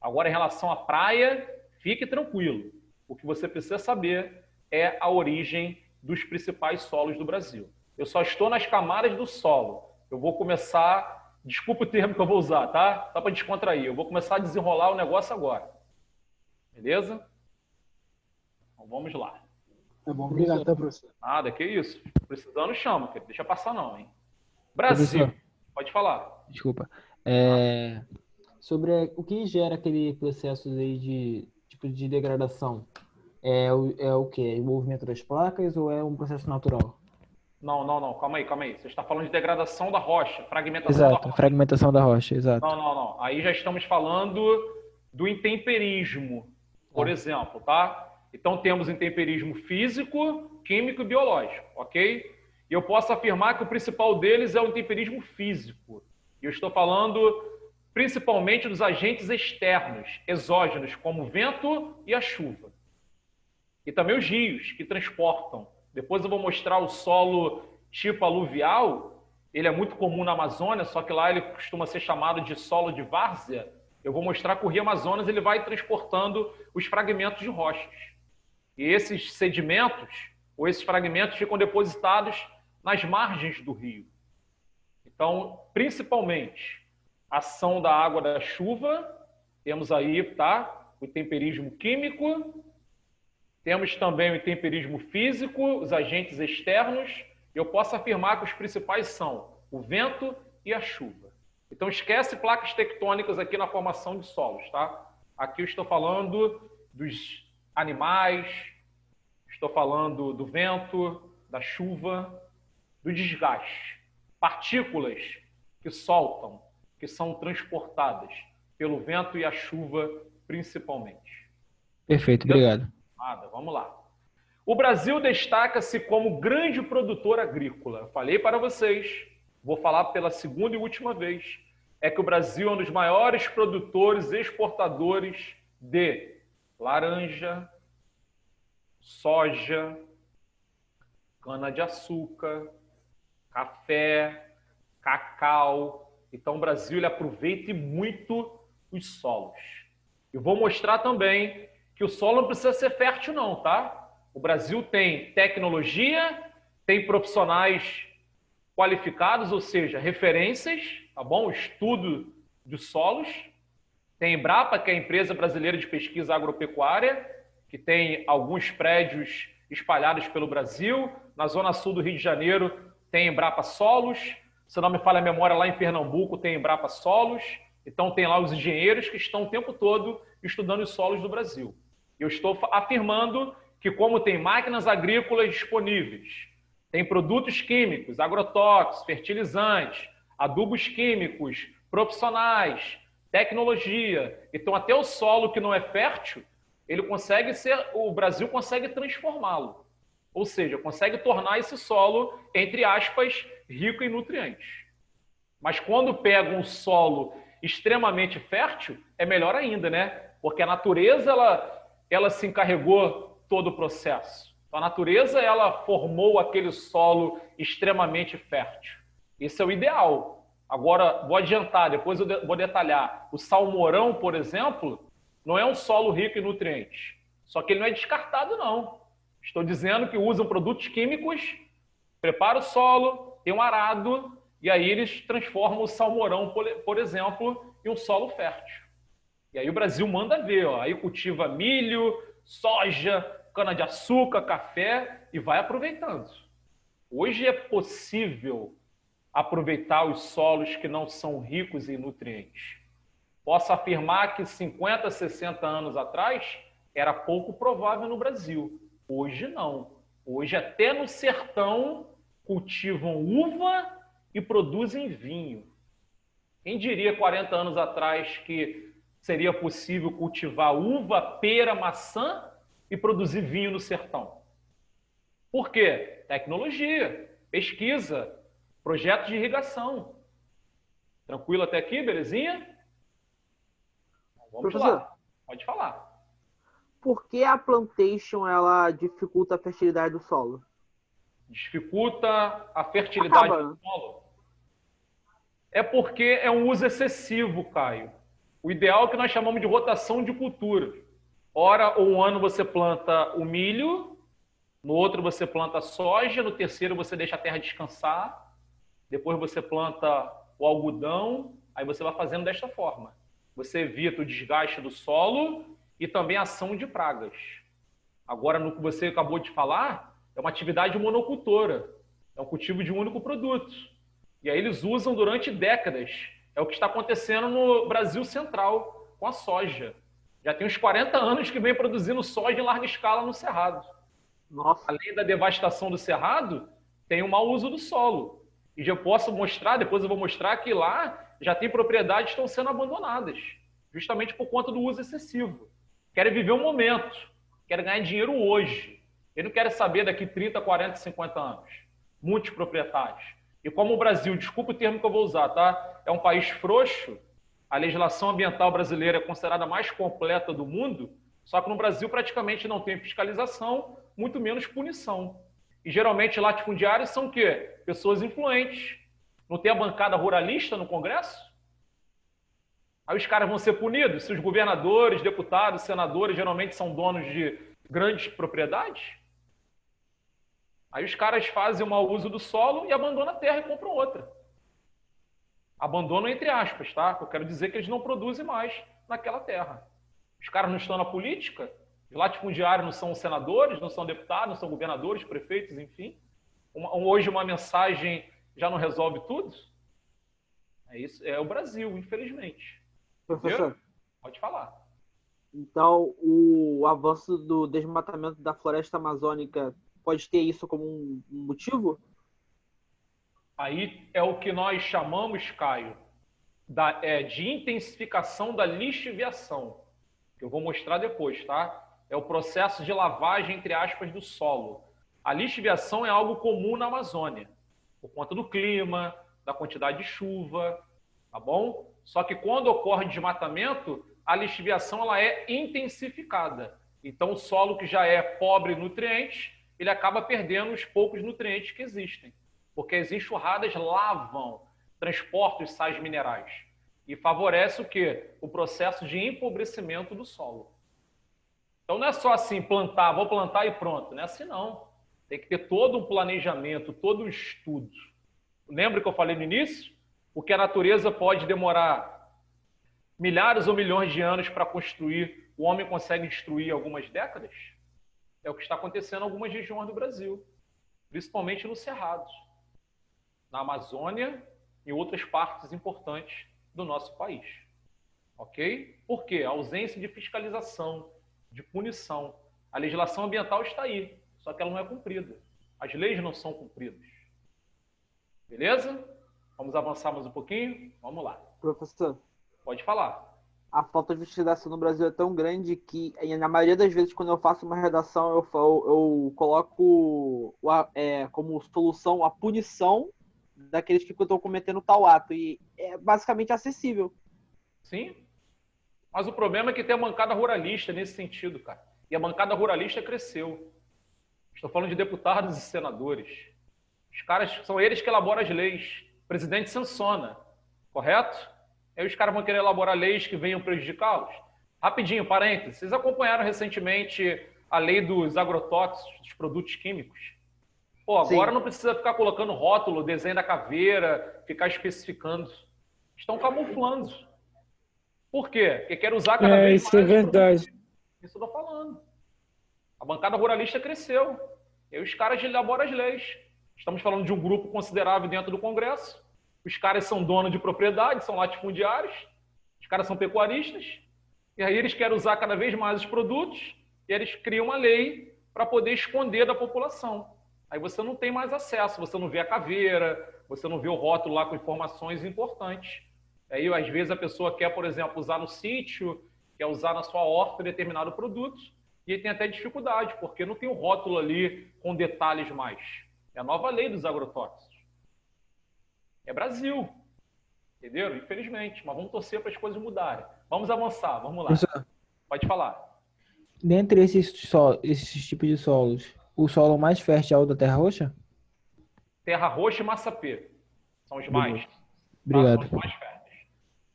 Agora, em relação à praia, fique tranquilo. O que você precisa saber é a origem dos principais solos do Brasil. Eu só estou nas camadas do solo. Eu vou começar... Desculpa o termo que eu vou usar, tá? Só para descontrair. Eu vou começar a desenrolar o negócio agora. Beleza? Então, vamos lá. Tá bom, obrigado, tá, professor? Nada, que isso. Precisando, chama, querido. Deixa passar não, hein? Brasil. Professor, pode falar. Desculpa. Sobre o que gera aquele processo aí de degradação? É o quê? É o movimento das placas ou é um processo natural? Não. Calma aí. Você está falando de degradação da rocha, fragmentação da rocha. Fragmentação da rocha, exato. Não. Aí já estamos falando do intemperismo, por exemplo, tá? Então temos intemperismo físico, químico e biológico, ok? E eu posso afirmar que o principal deles é o intemperismo físico. E eu estou falando principalmente dos agentes externos, exógenos, como o vento e a chuva. E também os rios, que transportam. Depois eu vou mostrar o solo tipo aluvial. Ele é muito comum na Amazônia, só que lá ele costuma ser chamado de solo de várzea. Eu vou mostrar que o Rio Amazonas ele vai transportando os fragmentos de rochas. E esses sedimentos, ou esses fragmentos, ficam depositados nas margens do rio. Então, principalmente, a ação da água da chuva, temos aí, tá, o temperismo químico, temos também o intemperismo físico, os agentes externos, e eu posso afirmar que os principais são o vento e a chuva. Então, esquece placas tectônicas aqui na formação de solos, tá? Aqui eu estou falando dos animais, estou falando do vento, da chuva, do desgaste. Partículas que soltam, que são transportadas pelo vento e a chuva, principalmente. Perfeito, obrigado. Nada, vamos lá. O Brasil destaca-se como grande produtor agrícola. Falei para vocês, vou falar pela segunda e última vez, é que o Brasil é um dos maiores produtores e exportadores de laranja, soja, cana-de-açúcar, café, cacau. Então o Brasil ele aproveita muito os solos. Eu vou mostrar também que o solo não precisa ser fértil não, tá? O Brasil tem tecnologia, tem profissionais qualificados, ou seja, referências, tá bom? Estudo de solos. Tem Embrapa, que é a empresa brasileira de pesquisa agropecuária, que tem alguns prédios espalhados pelo Brasil. Na zona sul do Rio de Janeiro tem Embrapa Solos. Se não me falha a memória, lá em Pernambuco tem Embrapa Solos. Então tem lá os engenheiros que estão o tempo todo estudando os solos do Brasil. Eu estou afirmando que como tem máquinas agrícolas disponíveis, tem produtos químicos, agrotóxicos, fertilizantes, adubos químicos, profissionais, tecnologia. Então até o solo que não é fértil, ele consegue ser, o Brasil consegue transformá-lo. Ou seja, consegue tornar esse solo, entre aspas, rico em nutrientes. Mas quando pega um solo extremamente fértil, é melhor ainda, né? Porque a natureza, ela se encarregou todo o processo. Então, a natureza, ela formou aquele solo extremamente fértil. Esse é o ideal. Agora, vou adiantar, depois eu vou detalhar. O salmourão, por exemplo, não é um solo rico em nutrientes. Só que ele não é descartado, não. Estou dizendo que usam produtos químicos, prepara o solo, tem um arado, e aí eles transformam o salmourão, por exemplo, em um solo fértil. E aí o Brasil manda ver, ó, aí cultiva milho, soja, cana-de-açúcar, café e vai aproveitando. Hoje é possível aproveitar os solos que não são ricos em nutrientes. Posso afirmar que 50, 60 anos atrás era pouco provável no Brasil. Hoje não. Hoje até no sertão cultivam uva e produzem vinho. Quem diria 40 anos atrás que seria possível cultivar uva, pera, maçã e produzir vinho no sertão? Por quê? Tecnologia, pesquisa, projetos de irrigação. Tranquilo até aqui, belezinha? Vamos lá. Pode falar. Por que a plantation ela dificulta a fertilidade do solo? Dificulta a fertilidade do solo? É porque é um uso excessivo, Caio. O ideal é o que nós chamamos de rotação de cultura. Ora, um ano você planta o milho, no outro você planta a soja, no terceiro você deixa a terra descansar, depois você planta o algodão, aí você vai fazendo desta forma. Você evita o desgaste do solo e também a ação de pragas. Agora, no que você acabou de falar, é uma atividade monocultora, é um cultivo de um único produto. E aí eles usam durante décadas. É o que está acontecendo no Brasil Central com a soja. Já tem uns 40 anos que vem produzindo soja em larga escala no Cerrado. Nossa. Além da devastação do Cerrado, tem o mau uso do solo. E já posso mostrar, depois eu vou mostrar que lá já tem propriedades que estão sendo abandonadas, justamente por conta do uso excessivo. Querem viver o momento, querem ganhar dinheiro hoje. Ele não quer saber daqui 30, 40, 50 anos. Muitos proprietários. E como o Brasil, desculpa o termo que eu vou usar, tá? É um país frouxo, a legislação ambiental brasileira é considerada a mais completa do mundo, só que no Brasil praticamente não tem fiscalização, muito menos punição. E geralmente latifundiários são o quê? Pessoas influentes. Não tem a bancada ruralista no Congresso? Aí os caras vão ser punidos se os governadores, deputados, senadores geralmente são donos de grandes propriedades? Aí os caras fazem o mau uso do solo e abandonam a terra e compram outra. Abandonam entre aspas, tá? Eu quero dizer que eles não produzem mais naquela terra. Os caras não estão na política, os latifundiários não são senadores, não são deputados, não são governadores, prefeitos, enfim. Hoje uma mensagem já não resolve tudo? É isso, é o Brasil, infelizmente. Professor, Entendeu? Pode falar. então o avanço do desmatamento da floresta amazônica pode ter isso como um motivo? Aí é o que nós chamamos, Caio, de intensificação da lixiviação, que eu vou mostrar depois, tá? É o processo de lavagem, entre aspas, do solo. A lixiviação é algo comum na Amazônia, por conta do clima, da quantidade de chuva, tá bom? Só que quando ocorre desmatamento, a lixiviação ela é intensificada. Então o solo que já é pobre em nutrientes, ele acaba perdendo os poucos nutrientes que existem. Porque as enxurradas lavam, transportam os sais minerais. E favorece o quê? O processo de empobrecimento do solo. Então não é só assim, plantar, vou plantar e pronto. Não é assim não. Tem que ter todo um planejamento, todo um estudo. Lembra que eu falei no início? Porque a natureza pode demorar milhares ou milhões de anos para construir, o homem consegue destruir em algumas décadas? É o que está acontecendo em algumas regiões do Brasil, principalmente nos cerrados, na Amazônia e outras partes importantes do nosso país. Ok? Por quê? A ausência de fiscalização, de punição. A legislação ambiental está aí, só que ela não é cumprida. As leis não são cumpridas. Beleza? Vamos avançar mais um pouquinho? Vamos lá. Professor, Pode falar. a falta de fiscalização no Brasil é tão grande que, na maioria das vezes, quando eu faço uma redação, eu coloco como solução a punição daqueles que estão cometendo tal ato. E é basicamente acessível. Sim. Mas o problema é que tem a bancada ruralista nesse sentido, cara. E a bancada ruralista cresceu. Estou falando de deputados e senadores. Os caras, são eles que elaboram as leis. O presidente sanciona, correto? Aí os caras vão querer elaborar leis que venham prejudicá-los. Rapidinho, parênteses. Vocês acompanharam recentemente a lei dos agrotóxicos, dos produtos químicos? Pô, agora Sim. não precisa ficar colocando rótulo, desenho da caveira, ficar especificando. Estão camuflando. Por quê? Porque querem usar cada vez Isso mais. é verdade. Isso eu estou falando. A bancada ruralista cresceu. E aí os caras elaboram as leis. Estamos falando de um grupo considerável dentro do Congresso. Os caras são donos de propriedade, são latifundiários. Os caras são pecuaristas. E aí eles querem usar cada vez mais os produtos. E eles criam uma lei para poder esconder da população. Aí você não tem mais acesso. Você não vê a caveira, você não vê o rótulo lá com informações importantes. Aí, às vezes, a pessoa quer, por exemplo, usar no sítio, quer usar na sua horta determinado produto, e aí tem até dificuldade, porque não tem o rótulo ali com detalhes mais. É a nova lei dos agrotóxicos. É Brasil. Entenderam? Infelizmente. Mas vamos torcer para as coisas mudarem. Vamos avançar, vamos lá. Professor, Pode falar. dentre esses tipos de solos, o solo mais fértil é o da terra roxa? Terra roxa e massapê. São os mais. Obrigado. São os mais férteis.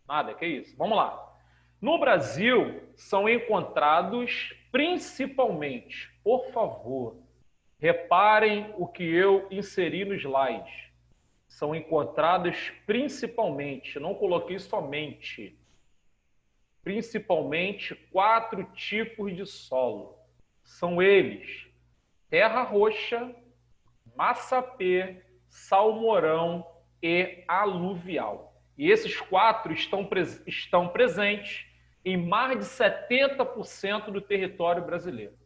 Nada, que isso. Vamos lá. No Brasil, são encontrados principalmente, por favor, reparem o que eu inseri no slide. São encontrados principalmente, não coloquei somente, principalmente 4 tipos de solo. São eles: terra roxa, massapê, salmourão e aluvial. E esses 4 estão presentes em mais de 70% do território brasileiro.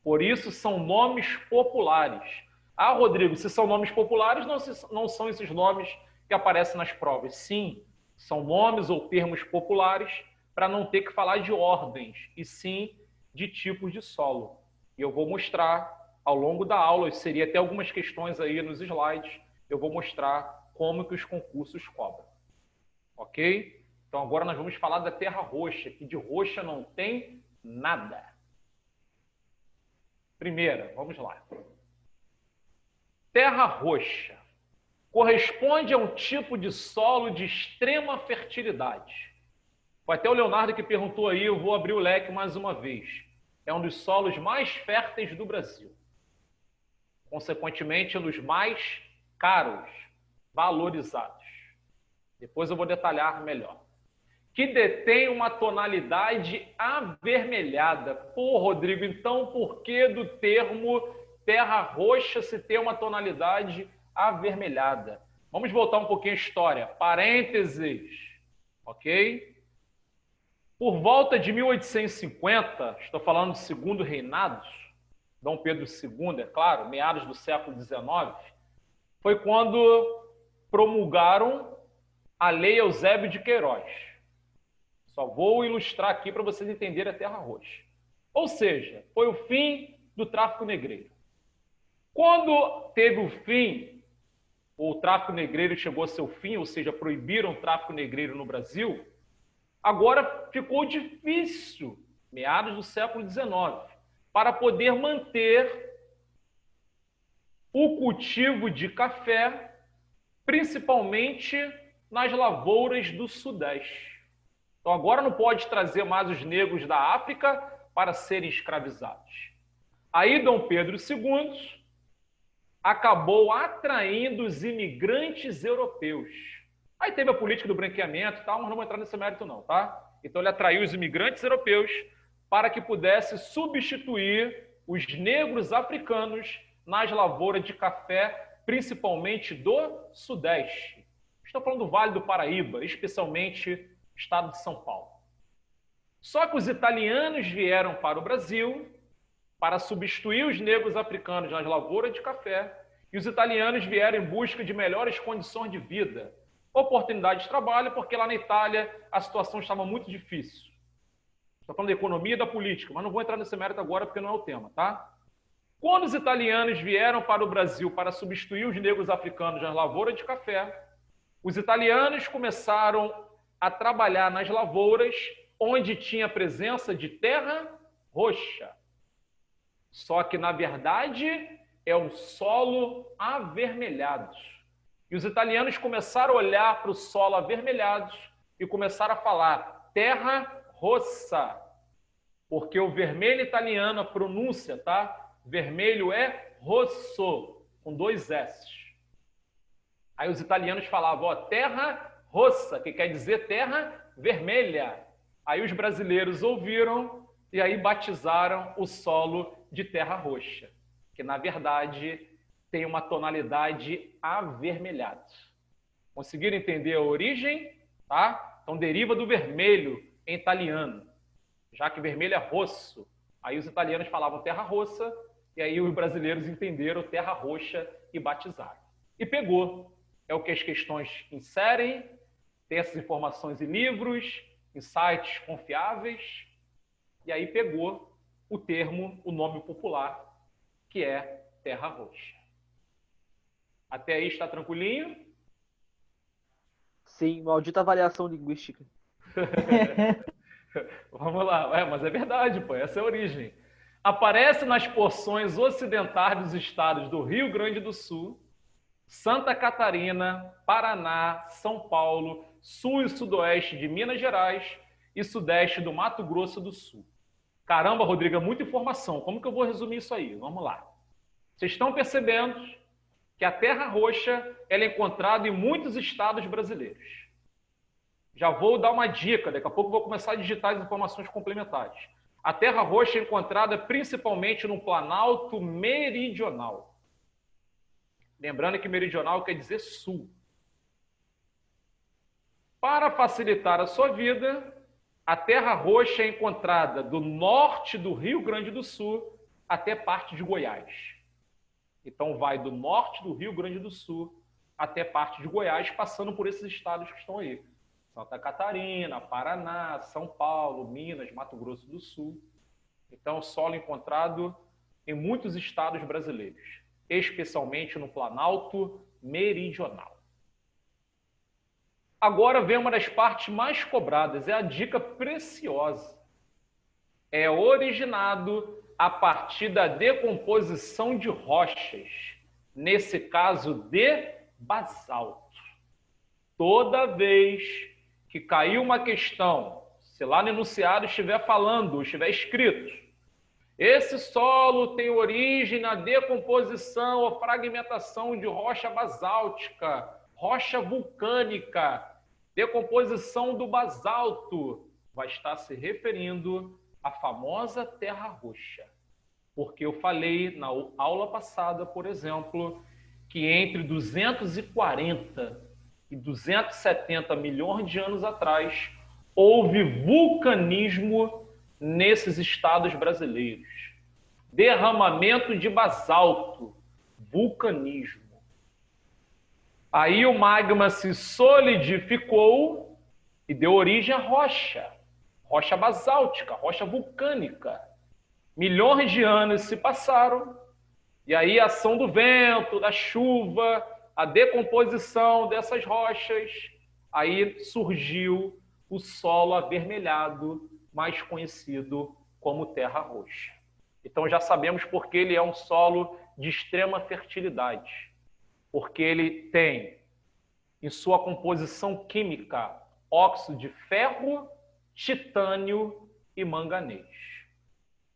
Por isso, são nomes populares. Ah, Rodrigo, se são nomes populares, não são esses nomes que aparecem nas provas. Sim, são nomes ou termos populares para não ter que falar de ordens, e sim de tipos de solo. E eu vou mostrar ao longo da aula, seria até algumas questões aí nos slides, eu vou mostrar como que os concursos cobram. Ok? Então agora nós vamos falar da terra roxa, que de roxa não tem nada. Primeira, vamos lá. Terra roxa corresponde a um tipo de solo de extrema fertilidade. Foi até o Leonardo que perguntou aí, eu vou abrir o leque mais uma vez. É um dos solos mais férteis do Brasil. Consequentemente, um dos mais caros, valorizados. Depois eu vou detalhar melhor. Que detém uma tonalidade avermelhada. Pô, Rodrigo, então por que do termo terra roxa se tem uma tonalidade avermelhada? Vamos voltar um pouquinho à história. Parênteses, ok? Por volta de 1850, estou falando de segundo reinado, Dom Pedro II, é claro, meados do século XIX, foi quando promulgaram a Lei Eusébio de Queiroz. Só vou ilustrar aqui para vocês entenderem a terra roxa. Ou seja, foi o fim do tráfico negreiro. Quando teve o fim, o tráfico negreiro chegou a seu fim, ou seja, proibiram o tráfico negreiro no Brasil, agora ficou difícil, meados do século XIX, para poder manter o cultivo de café, principalmente nas lavouras do Sudeste. Então agora não pode trazer mais os negros da África para serem escravizados. Aí Dom Pedro II acabou atraindo os imigrantes europeus. Aí teve a política do branqueamento e tal, mas não vou entrar nesse mérito não, tá? Então ele atraiu os imigrantes europeus para que pudesse substituir os negros africanos nas lavouras de café, principalmente do Sudeste. Estou falando do Vale do Paraíba, especialmente estado de São Paulo. Só que os italianos vieram para o Brasil para substituir os negros africanos nas lavouras de café, e os italianos vieram em busca de melhores condições de vida, oportunidade de trabalho, porque lá na Itália a situação estava muito difícil. Estou falando da economia e da política, mas não vou entrar nesse mérito agora porque não é o tema, tá? Quando os italianos vieram para o Brasil para substituir os negros africanos nas lavouras de café, os italianos começaram a trabalhar nas lavouras onde tinha presença de terra roxa. Só que, na verdade, é um solo avermelhado. E os italianos começaram a olhar para o solo avermelhado e começaram a falar terra rossa. Porque o vermelho italiano, a pronúncia, tá? Vermelho é rosso, com 2 S. Aí os italianos falavam, ó, terra rossa, que quer dizer terra vermelha. Aí os brasileiros ouviram e aí batizaram o solo de terra roxa, que na verdade tem uma tonalidade avermelhada. Conseguiram entender a origem? Tá? Então deriva do vermelho em italiano, já que vermelho é rosso. Aí os italianos falavam terra rossa e aí os brasileiros entenderam terra roxa e batizaram. E pegou. É o que as questões inserem, tem essas informações em livros, em sites confiáveis, e aí pegou o termo, o nome popular, que é terra roxa. Até aí está tranquilinho? Sim, maldita variação linguística. Vamos lá, mas é verdade, pô, essa é a origem. Aparece nas porções ocidentais dos estados do Rio Grande do Sul, Santa Catarina, Paraná, São Paulo, sul e sudoeste de Minas Gerais e sudeste do Mato Grosso do Sul. Caramba, Rodrigo, é muita informação. Como que eu vou resumir isso aí? Vamos lá. Vocês estão percebendo que a terra roxa ela é encontrada em muitos estados brasileiros. Já vou dar uma dica, daqui a pouco vou começar a digitar as informações complementares. A terra roxa é encontrada principalmente no Planalto Meridional. Lembrando que meridional quer dizer sul. Para facilitar a sua vida, a terra roxa é encontrada do norte do Rio Grande do Sul até parte de Goiás. Então vai do norte do Rio Grande do Sul até parte de Goiás, passando por esses estados que estão aí. Santa Catarina, Paraná, São Paulo, Minas, Mato Grosso do Sul. Então, solo encontrado em muitos estados brasileiros, especialmente no Planalto Meridional. Agora vem uma das partes mais cobradas, é a dica preciosa. É originado a partir da decomposição de rochas, nesse caso de basalto. Toda vez que cair uma questão, se lá no enunciado estiver falando, estiver escrito, esse solo tem origem na decomposição ou fragmentação de rocha basáltica, rocha vulcânica, decomposição do basalto, vai estar se referindo à famosa terra roxa. Porque eu falei na aula passada, por exemplo, que entre 240 e 270 milhões de anos atrás, houve vulcanismo nesses estados brasileiros. Derramamento de basalto, vulcanismo. Aí o magma se solidificou e deu origem à rocha, rocha basáltica, rocha vulcânica. Milhões de anos se passaram, e aí a ação do vento, da chuva, a decomposição dessas rochas, aí surgiu o solo avermelhado, mais conhecido como terra roxa. Então já sabemos por que ele é um solo de extrema fertilidade, porque ele tem em sua composição química óxido de ferro, titânio e manganês.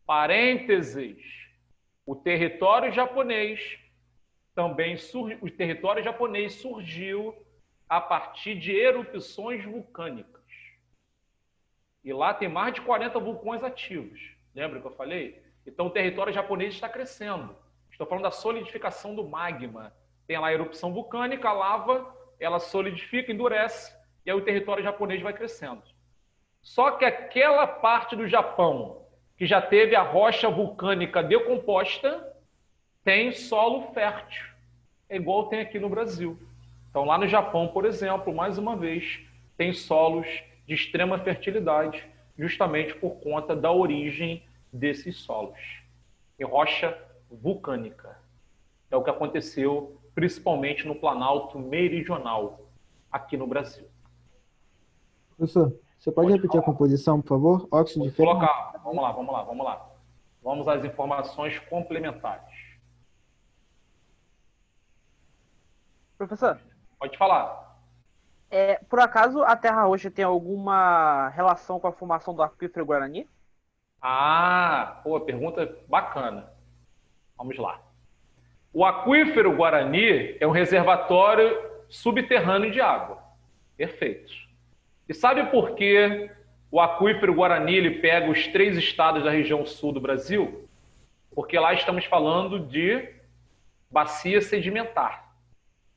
Parênteses, o território japonês surgiu a partir de erupções vulcânicas. E lá tem mais de 40 vulcões ativos. Lembra que eu falei? Então o território japonês está crescendo. Estou falando da solidificação do magma. Tem lá a erupção vulcânica, a lava, ela solidifica, endurece, e aí o território japonês vai crescendo. Só que aquela parte do Japão que já teve a rocha vulcânica decomposta, tem solo fértil. É igual tem aqui no Brasil. Então lá no Japão, por exemplo, mais uma vez, tem solos de extrema fertilidade, justamente por conta da origem desses solos. E rocha vulcânica. É o que aconteceu principalmente no Planalto Meridional, aqui no Brasil. Professor, você pode repetir a composição, por favor? Óxido de ferro. Colocar. Vamos lá. Vamos às informações complementares. Professor, Pode falar. por acaso a terra roxa tem alguma relação com a formação do aquífero Guarani? Pergunta bacana. Vamos lá. O aquífero Guarani é um reservatório subterrâneo de água. Perfeito. E sabe por que o aquífero Guarani ele pega os 3 estados da região sul do Brasil? Porque lá estamos falando de bacia sedimentar,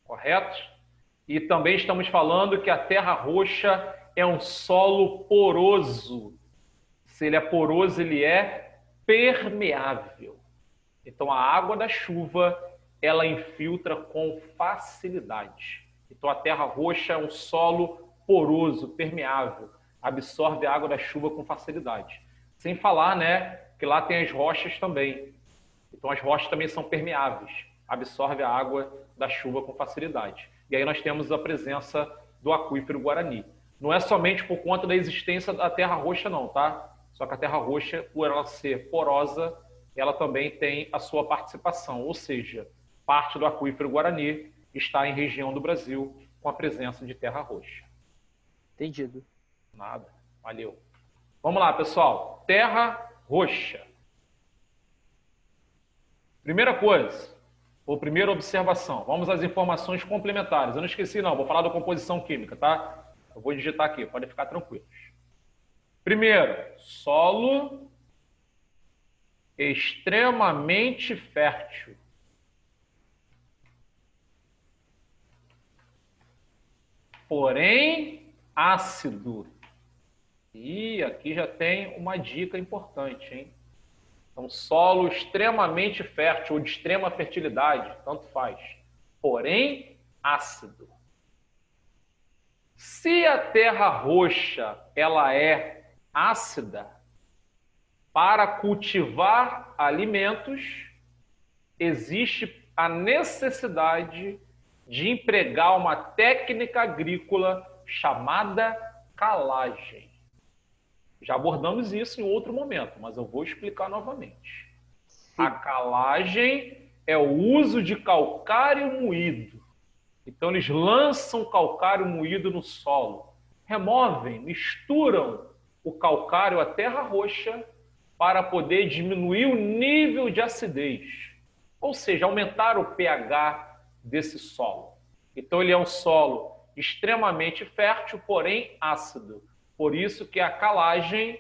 correto? E também estamos falando que a terra roxa é um solo poroso. Se ele é poroso, ele é permeável. Então a água da chuva, ela infiltra com facilidade. Então a terra roxa é um solo poroso, permeável, absorve a água da chuva com facilidade. Sem falar, né, que lá tem as rochas também. Então as rochas também são permeáveis, absorve a água da chuva com facilidade. E aí nós temos a presença do aquífero Guarani. Não é somente por conta da existência da terra roxa não, tá? Só que a terra roxa, por ela ser porosa, ela também tem a sua participação, ou seja, parte do aquífero Guarani está em região do Brasil com a presença de terra roxa. Entendido. Nada, valeu. Vamos lá, pessoal. Terra roxa. Primeira coisa, ou primeira observação, vamos às informações complementares. Eu não esqueci não, vou falar da composição química, tá? Eu vou digitar aqui, podem ficar tranquilos. Primeiro, solo extremamente fértil. Porém, ácido. E aqui já tem uma dica importante, hein? Então, solo extremamente fértil ou de extrema fertilidade, tanto faz. Porém, ácido. Se a terra roxa ela é ácida, para cultivar alimentos, existe a necessidade de empregar uma técnica agrícola chamada calagem. Já abordamos isso em outro momento, mas eu vou explicar novamente. A calagem é o uso de calcário moído. Então, eles lançam calcário moído no solo, removem, misturam o calcário à terra roxa para poder diminuir o nível de acidez, ou seja, aumentar o pH desse solo. Então, ele é um solo extremamente fértil, porém ácido. Por isso que a calagem,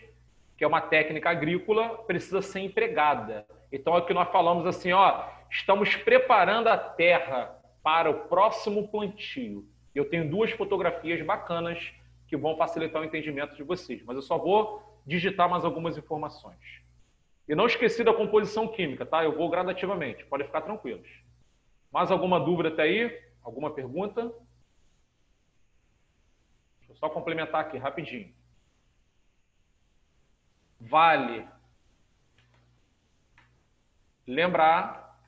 que é uma técnica agrícola, precisa ser empregada. Então, aqui nós falamos assim, ó, estamos preparando a terra para o próximo plantio. Eu tenho duas fotografias bacanas que vão facilitar o entendimento de vocês, mas eu só vou digitar mais algumas informações. E não esqueci da composição química, tá? Eu vou gradativamente, podem ficar tranquilos. Mais alguma dúvida até aí? Alguma pergunta? Deixa eu só complementar aqui rapidinho. Vale lembrar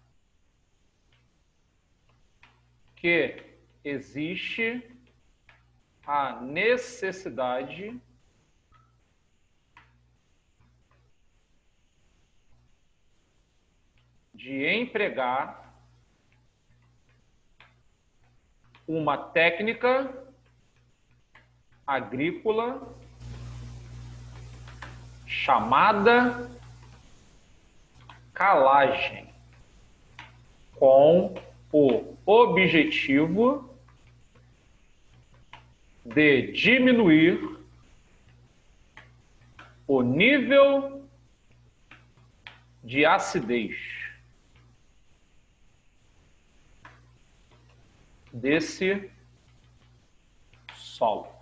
que existe a necessidade de empregar uma técnica agrícola chamada calagem, com o objetivo de diminuir o nível de acidez desse solo.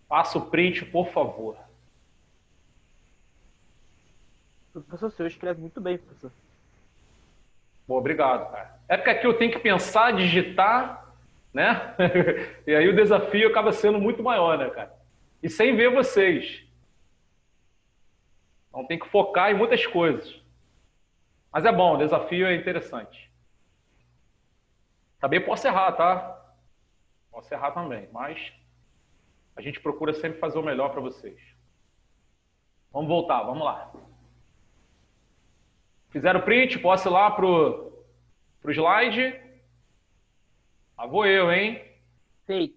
Faça o print, por favor. Professor, o senhor escreve muito bem, professor. Bom, obrigado, cara. É porque aqui eu tenho que pensar, digitar, né? E aí o desafio acaba sendo muito maior, né, cara? E sem ver vocês. Então tem que focar em muitas coisas. Mas é bom, o desafio é interessante. Também posso errar, tá? Posso errar também, mas a gente procura sempre fazer o melhor para vocês. Vamos voltar, vamos lá. Fizeram o print? Posso ir lá pro slide? Lá vou eu, hein? Feito.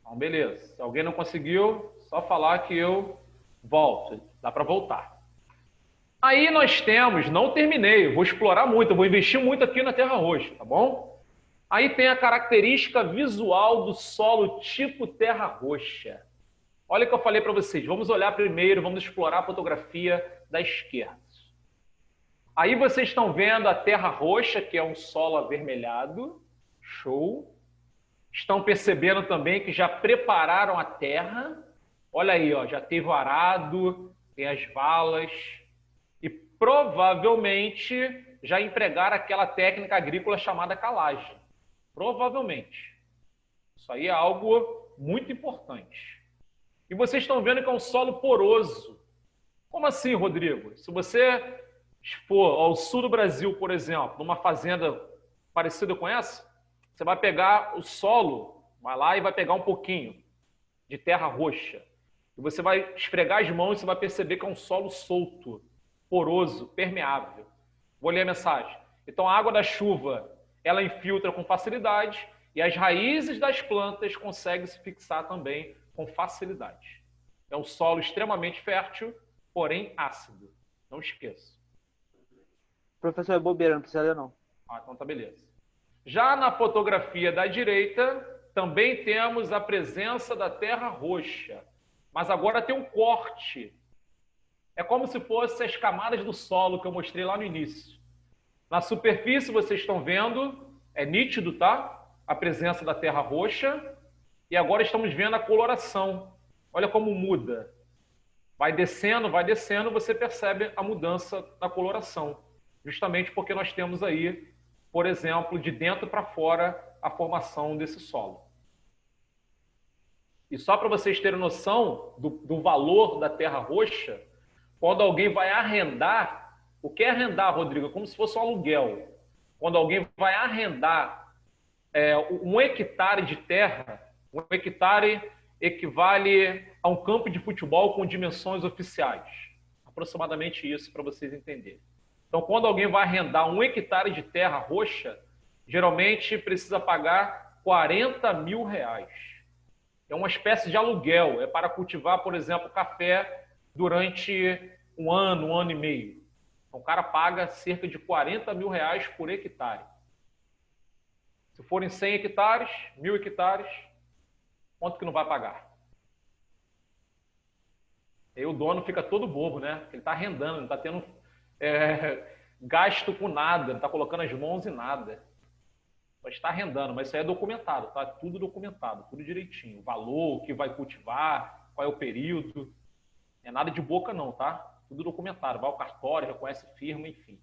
Então, beleza. Se alguém não conseguiu, só falar que eu volto. Dá para voltar. Aí nós temos, não terminei, vou explorar muito, eu vou investir muito aqui na terra roxa, tá bom? Aí tem a característica visual do solo tipo terra roxa. Olha o que eu falei para vocês. Vamos olhar primeiro, vamos explorar a fotografia da esquerda. Aí vocês estão vendo a terra roxa, que é um solo avermelhado. Show. Estão percebendo também que já prepararam a terra. Olha aí, ó, já teve o arado, tem as valas. E provavelmente já empregaram aquela técnica agrícola chamada calagem. Provavelmente. Isso aí é algo muito importante. E vocês estão vendo que é um solo poroso. Como assim, Rodrigo? Se você for ao sul do Brasil, por exemplo, numa fazenda parecida com essa, você vai pegar o solo, vai lá e vai pegar um pouquinho de terra roxa. E você vai esfregar as mãos e você vai perceber que é um solo solto, poroso, permeável. Vou ler a mensagem. Então, a água da chuva, ela infiltra com facilidade e as raízes das plantas conseguem se fixar também com facilidade. É um solo extremamente fértil, porém ácido. Não esqueça. Professor, é bobeira, não precisa ler, não. Ah, então tá beleza. Já na fotografia da direita, também temos a presença da terra roxa. Mas agora tem um corte. É como se fossem as camadas do solo que eu mostrei lá no início. Na superfície, vocês estão vendo, é nítido, tá? A presença da terra roxa. E agora estamos vendo a coloração. Olha como muda. Vai descendo, você percebe a mudança da coloração. Justamente porque nós temos aí, por exemplo, de dentro para fora, a formação desse solo. E só para vocês terem noção do valor da terra roxa, quando alguém vai arrendar, o que é arrendar, Rodrigo? É como se fosse um aluguel. Quando alguém vai arrendar 1 hectare de terra, 1 hectare equivale a um campo de futebol com dimensões oficiais. Aproximadamente isso para vocês entenderem. Então, quando alguém vai arrendar 1 hectare de terra roxa, geralmente precisa pagar R$ 40.000. É uma espécie de aluguel, é para cultivar, por exemplo, café durante um ano e meio. Então, o cara paga cerca de R$ 40.000 por hectare. Se forem 100 hectares, 1.000 hectares, quanto que não vai pagar? Aí o dono fica todo bobo, né? Ele está arrendando, não está tendo gasto com nada, não está colocando as mãos em nada. Mas está arrendando, mas isso aí é documentado, tá? Tudo documentado, tudo direitinho. O valor, o que vai cultivar, qual é o período. Não é nada de boca não, tá? Tudo documentado. Vai ao cartório, reconhece firma, enfim.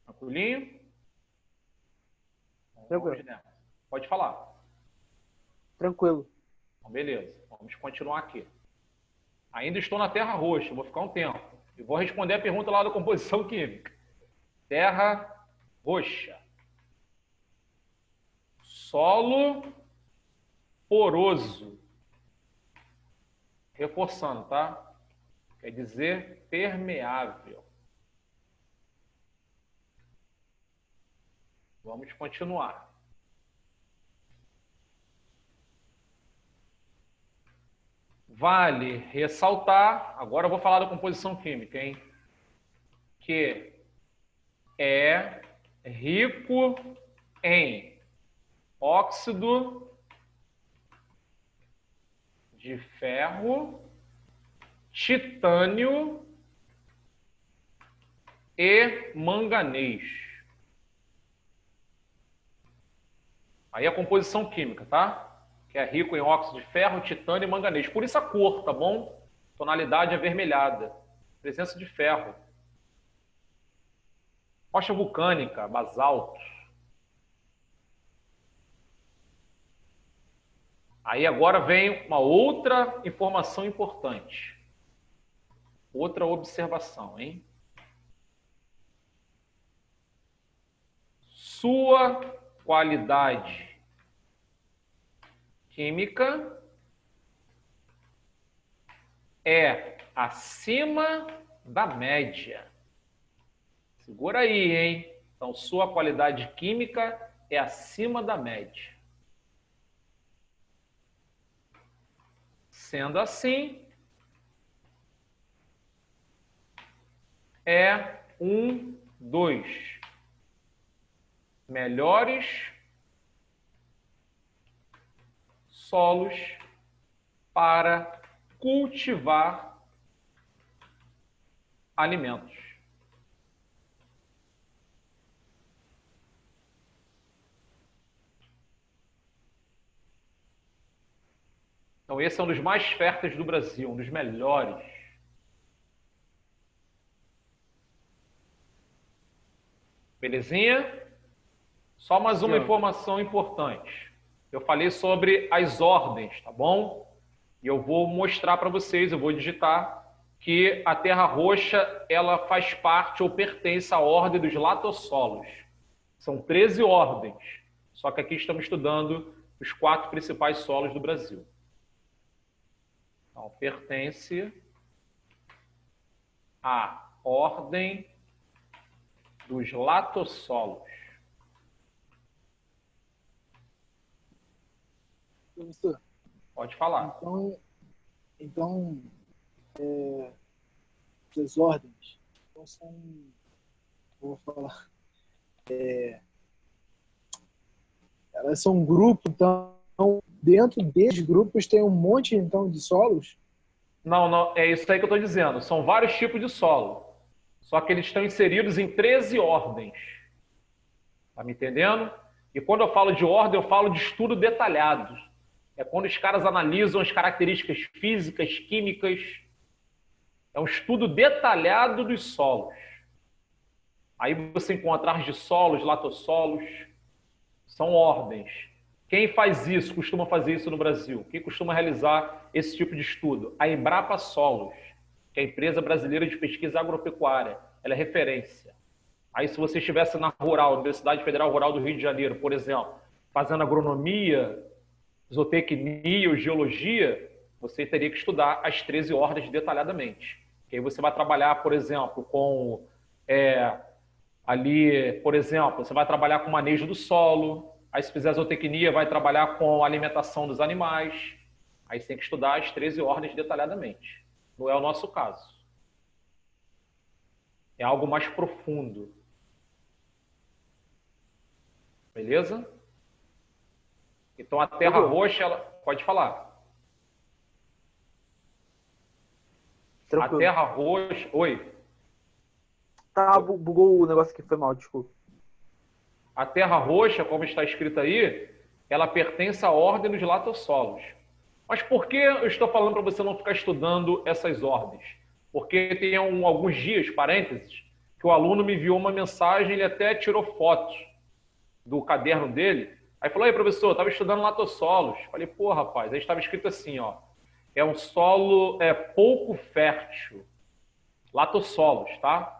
Tranquilinho? Tranquilo. Pode falar. Tranquilo. Então, beleza. Vamos continuar aqui. Ainda estou na terra roxa, vou ficar um tempo. E vou responder a pergunta lá da composição química. Terra roxa. Solo poroso. Reforçando, tá? Quer dizer permeável. Vamos continuar. Vale ressaltar, agora eu vou falar da composição química, hein? Que é rico em óxido de ferro, titânio e manganês. Aí a composição química, tá? Que é rico em óxido de ferro, titânio e manganês. Por isso a cor, tá bom? Tonalidade avermelhada. Presença de ferro. Rocha vulcânica, basalto. Aí agora vem uma outra informação importante. Outra observação, hein? Sua qualidade química é acima da média. Segura aí, hein? Então, sua qualidade química é acima da média. Sendo assim, é dos melhores solos para cultivar alimentos. Então, esse é um dos mais férteis do Brasil, um dos melhores. Belezinha? Só mais uma informação importante. Eu falei sobre as ordens, tá bom? E eu vou mostrar para vocês, eu vou digitar, que a terra roxa, ela faz parte ou pertence à ordem dos latossolos. São 13 ordens, só que aqui estamos estudando os 4 principais solos do Brasil. Então, pertence à ordem dos latossolos. Professor, Pode falar. Então essas ordens então são, vou falar, elas são um grupo, então dentro desses grupos tem um monte então de solos? Não, é isso aí que eu estou dizendo. São vários tipos de solo. Só que eles estão inseridos em 13 ordens. Tá me entendendo? E quando eu falo de ordem, eu falo de estudo detalhado. É quando os caras analisam as características físicas, químicas. É um estudo detalhado dos solos. Aí você encontra argissolos, latossolos. São ordens. Quem faz isso, costuma fazer isso no Brasil? Quem costuma realizar esse tipo de estudo? A Embrapa Solos, que é a empresa brasileira de pesquisa agropecuária. Ela é referência. Aí, se você estivesse na Rural, Universidade Federal Rural do Rio de Janeiro, por exemplo, fazendo agronomia, zootecnia ou geologia, você teria que estudar as 13 ordens detalhadamente. Que aí você vai trabalhar, por exemplo, com ali, por exemplo, você vai trabalhar com manejo do solo. Aí, se fizer zootecnia, vai trabalhar com a alimentação dos animais. Aí você tem que estudar as 13 ordens detalhadamente. Não é o nosso caso. É algo mais profundo. Beleza? Então, a terra roxa, ela... Pode falar. Tranquilo. A terra roxa... Oi. Tá, bugou o negócio que foi mal, desculpa. A terra roxa, como está escrito aí, ela pertence à ordem dos latossolos. Mas por que eu estou falando para você não ficar estudando essas ordens? Porque tem alguns dias, parênteses, que o aluno me enviou uma mensagem, ele até tirou fotos do caderno dele. Aí falou: "Ei, professor, eu estava estudando latossolos." Falei: "Pô, rapaz", aí estava escrito assim, ó, é um solo pouco fértil. Latossolos, tá?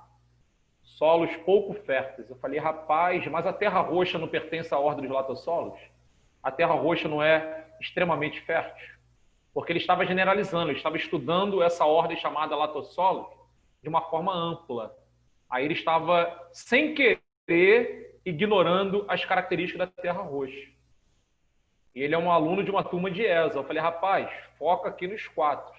Solos pouco férteis. Eu falei: "Rapaz, mas a terra roxa não pertence à ordem dos latossolos? A terra roxa não é extremamente fértil?" Porque ele estava generalizando, ele estava estudando essa ordem chamada latossolos de uma forma ampla. Aí ele estava, sem querer, ignorando as características da terra roxa. E ele é um aluno de uma turma de ESA. Eu falei: "Rapaz, foca aqui nos 4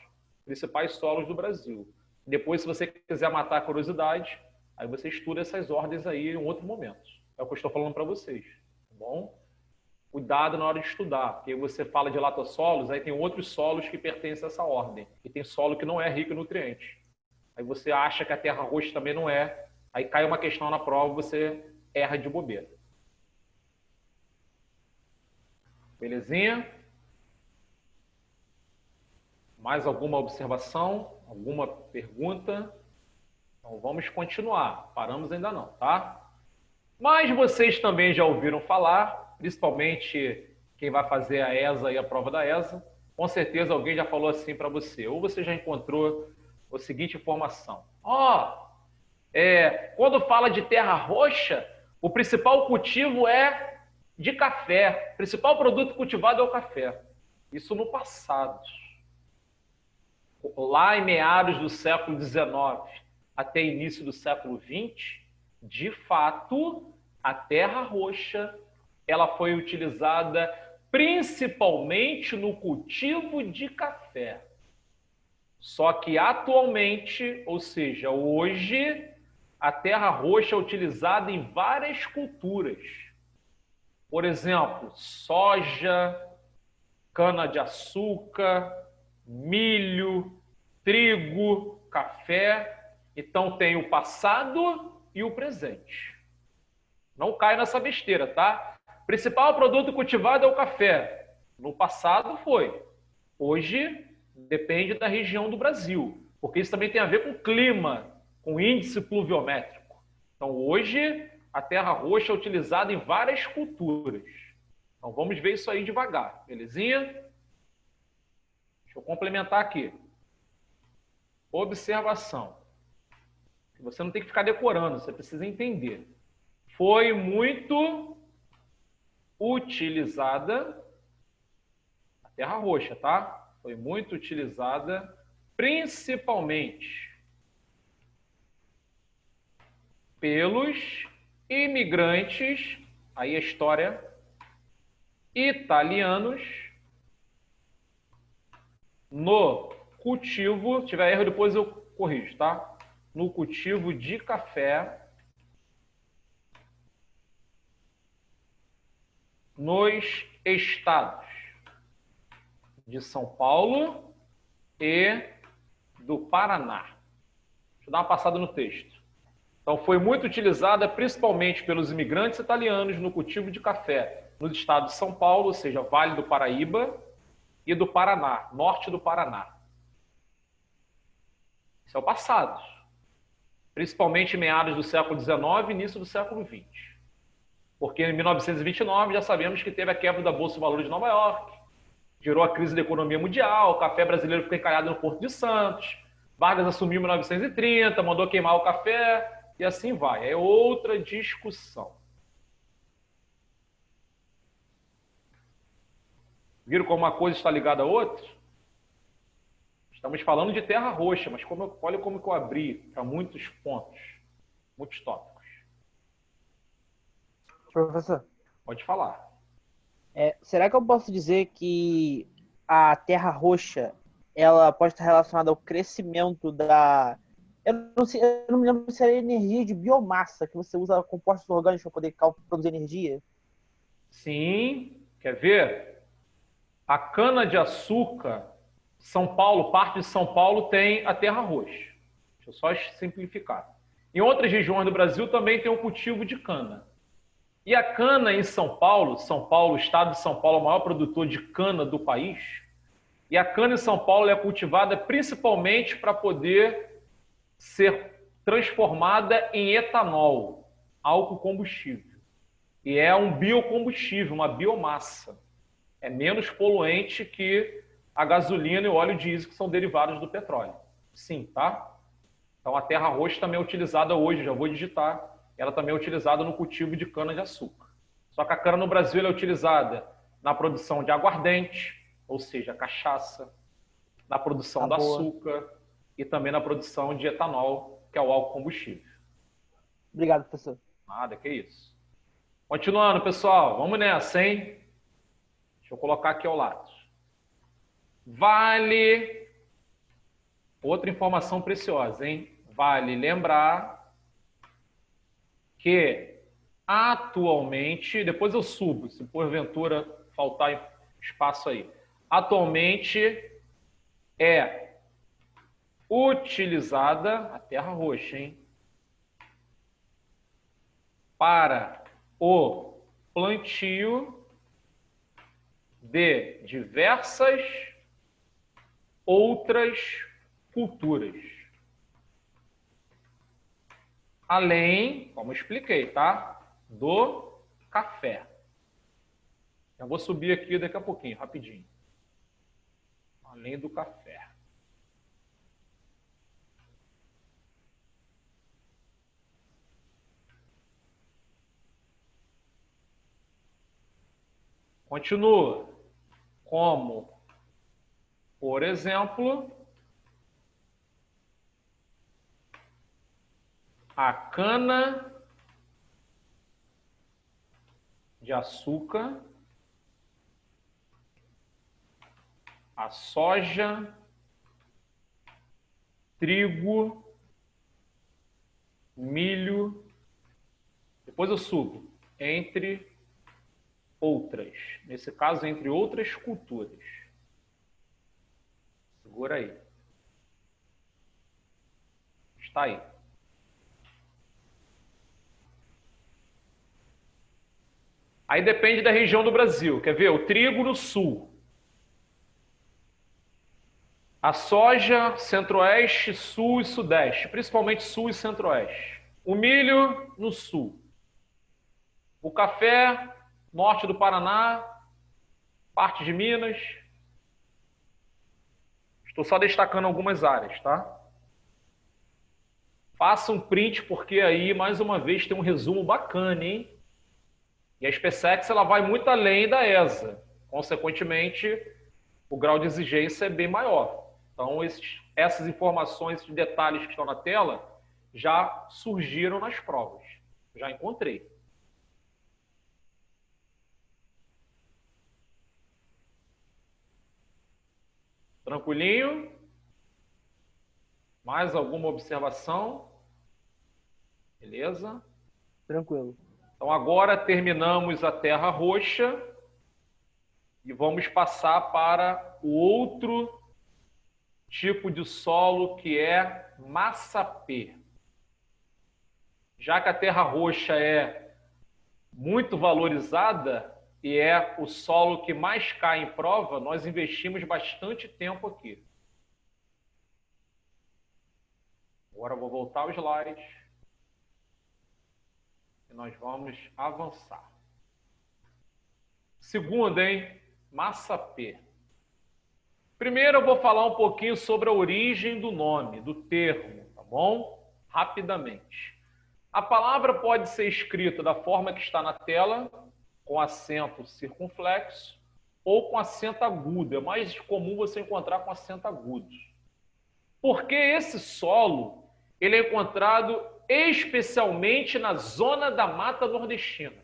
principais solos do Brasil. Depois, se você quiser matar a curiosidade, aí você estuda essas ordens aí em outro momento." É o que eu estou falando para vocês, tá bom? Cuidado na hora de estudar, porque você fala de latossolos, aí tem outros solos que pertencem a essa ordem. E tem solo que não é rico em nutrientes. Aí você acha que a terra roxa também não é. Aí cai uma questão na prova e você erra de bobeira. Belezinha? Mais alguma observação? Alguma pergunta? Então vamos continuar. Paramos ainda não, tá? Mas vocês também já ouviram falar, principalmente quem vai fazer a ESA e a prova da ESA, com certeza alguém já falou assim para você, ou você já encontrou a seguinte informação: quando fala de terra roxa, o principal cultivo é de café, o principal produto cultivado é o café. Isso no passado. Lá em meados do século XIX até início do século XX, de fato, a terra roxa ela foi utilizada principalmente no cultivo de café. Só que atualmente, ou seja, hoje, a terra roxa é utilizada em várias culturas. Por exemplo, soja, cana-de-açúcar, milho, trigo, café. Então tem o passado e o presente. Não cai nessa besteira, tá? Principal produto cultivado é o café. No passado foi. Hoje depende da região do Brasil, porque isso também tem a ver com clima, com índice pluviométrico. Então hoje a terra roxa é utilizada em várias culturas. Então vamos ver isso aí devagar, belezinha? Deixa eu complementar aqui. Observação. Você não tem que ficar decorando, você precisa entender. Foi muito utilizada a terra roxa, tá? Foi muito utilizada principalmente pelos imigrantes, aí a história, italianos, no cultivo, se tiver erro depois eu corrijo, tá? No cultivo de café nos estados de São Paulo e do Paraná. Deixa eu dar uma passada no texto. Então, foi muito utilizada principalmente pelos imigrantes italianos no cultivo de café nos estados de São Paulo, ou seja, Vale do Paraíba, e do Paraná, norte do Paraná. Isso é o passado. Principalmente em meados do século XIX e início do século XX. Porque em 1929 já sabemos que teve a quebra da Bolsa de Valores de Nova York, gerou a crise da economia mundial, o café brasileiro ficou encalhado no Porto de Santos, Vargas assumiu em 1930, mandou queimar o café, e assim vai. É outra discussão. Viram como uma coisa está ligada à outra? Estamos falando de terra roxa, mas olha como eu abri para muitos pontos, muitos tópicos. Professor, Pode falar. será que eu posso dizer que a terra roxa ela pode estar relacionada ao crescimento da... eu não me lembro se era energia de biomassa, que você usa compostos orgânicos para poder produzir energia. Sim, quer ver? A cana-de-açúcar, São Paulo, parte de São Paulo tem a terra roxa. Deixa eu só simplificar. Em outras regiões do Brasil também tem o cultivo de cana. E a cana em São Paulo, o estado de São Paulo é o maior produtor de cana do país, e a cana em São Paulo é cultivada principalmente para poder ser transformada em etanol, álcool combustível. E é um biocombustível, uma biomassa. É menos poluente que a gasolina e o óleo diesel, que são derivados do petróleo. Sim, tá? Então a terra roxa também é utilizada hoje, já vou digitar, ela também é utilizada no cultivo de cana-de-açúcar. Só que a cana no Brasil é utilizada na produção de aguardente, ou seja, cachaça, na produção do açúcar e também na produção de etanol, que é o álcool combustível. Obrigado, professor. Nada, que isso. Continuando, pessoal, vamos nessa, hein? Deixa eu colocar aqui ao lado. Vale, outra informação preciosa, hein? Vale lembrar que atualmente, depois eu subo, se porventura faltar espaço aí. Atualmente é utilizada a terra roxa, hein? Para o plantio de diversas outras culturas. Além, como eu expliquei, tá? Do café. Eu vou subir aqui daqui a pouquinho, rapidinho. Além do café. Continua. Como, por exemplo, a cana de açúcar, a soja, trigo, milho, depois eu subo, entre outras. Nesse caso, entre outras culturas. Segura aí. Está aí. Aí depende da região do Brasil. Quer ver? O trigo no sul. A soja, centro-oeste, sul e sudeste. Principalmente sul e centro-oeste. O milho no sul. O café, norte do Paraná, parte de Minas. Estou só destacando algumas áreas, tá? Faça um print, porque aí, mais uma vez, tem um resumo bacana, hein? E a SpaceX ela vai muito além da ESA. Consequentemente, o grau de exigência é bem maior. Então, essas informações, esses detalhes que estão na tela, já surgiram nas provas. Já encontrei. Tranquilinho? Mais alguma observação? Beleza? Tranquilo. Então agora terminamos a terra roxa e vamos passar para o outro tipo de solo que é massapê. Já que a terra roxa é muito valorizada e é o solo que mais cai em prova, nós investimos bastante tempo aqui. Agora eu vou voltar ao slide. E nós vamos avançar. Segunda, hein? Massapê. Primeiro eu vou falar um pouquinho sobre a origem do nome, do termo, tá bom? Rapidamente. A palavra pode ser escrita da forma que está na tela, com acento circunflexo, ou com acento agudo. É mais comum você encontrar com acento agudo. Porque esse solo, ele é encontrado especialmente na zona da Mata Nordestina.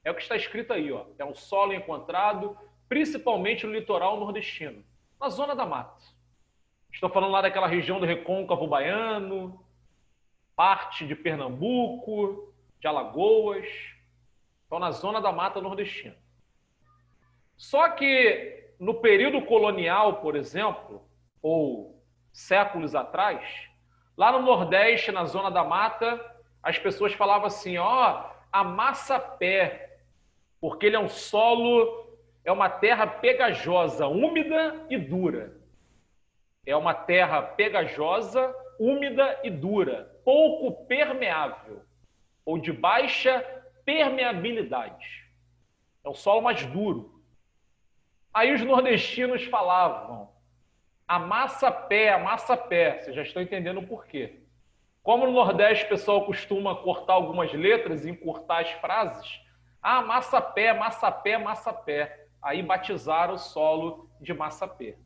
É o que está escrito aí, ó. É um solo encontrado principalmente no litoral nordestino, na zona da mata. Estou falando lá daquela região do Recôncavo Baiano, parte de Pernambuco, de Alagoas. Então, na zona da mata nordestina. Só que no período colonial, por exemplo, ou séculos atrás, lá no Nordeste, na zona da mata, as pessoas falavam assim, ó, a Massapé, porque ele é um solo, é uma terra pegajosa, úmida e dura. É uma terra pegajosa, úmida e dura, pouco permeável, ou de baixa permeabilidade. É um solo mais duro. Aí os nordestinos falavam, a Massapé, vocês já estão entendendo o porquê. Como no Nordeste o pessoal costuma cortar algumas letras e encurtar as frases, ah, Massapé, Massapé, Massapé. Aí batizaram o solo de Massapé.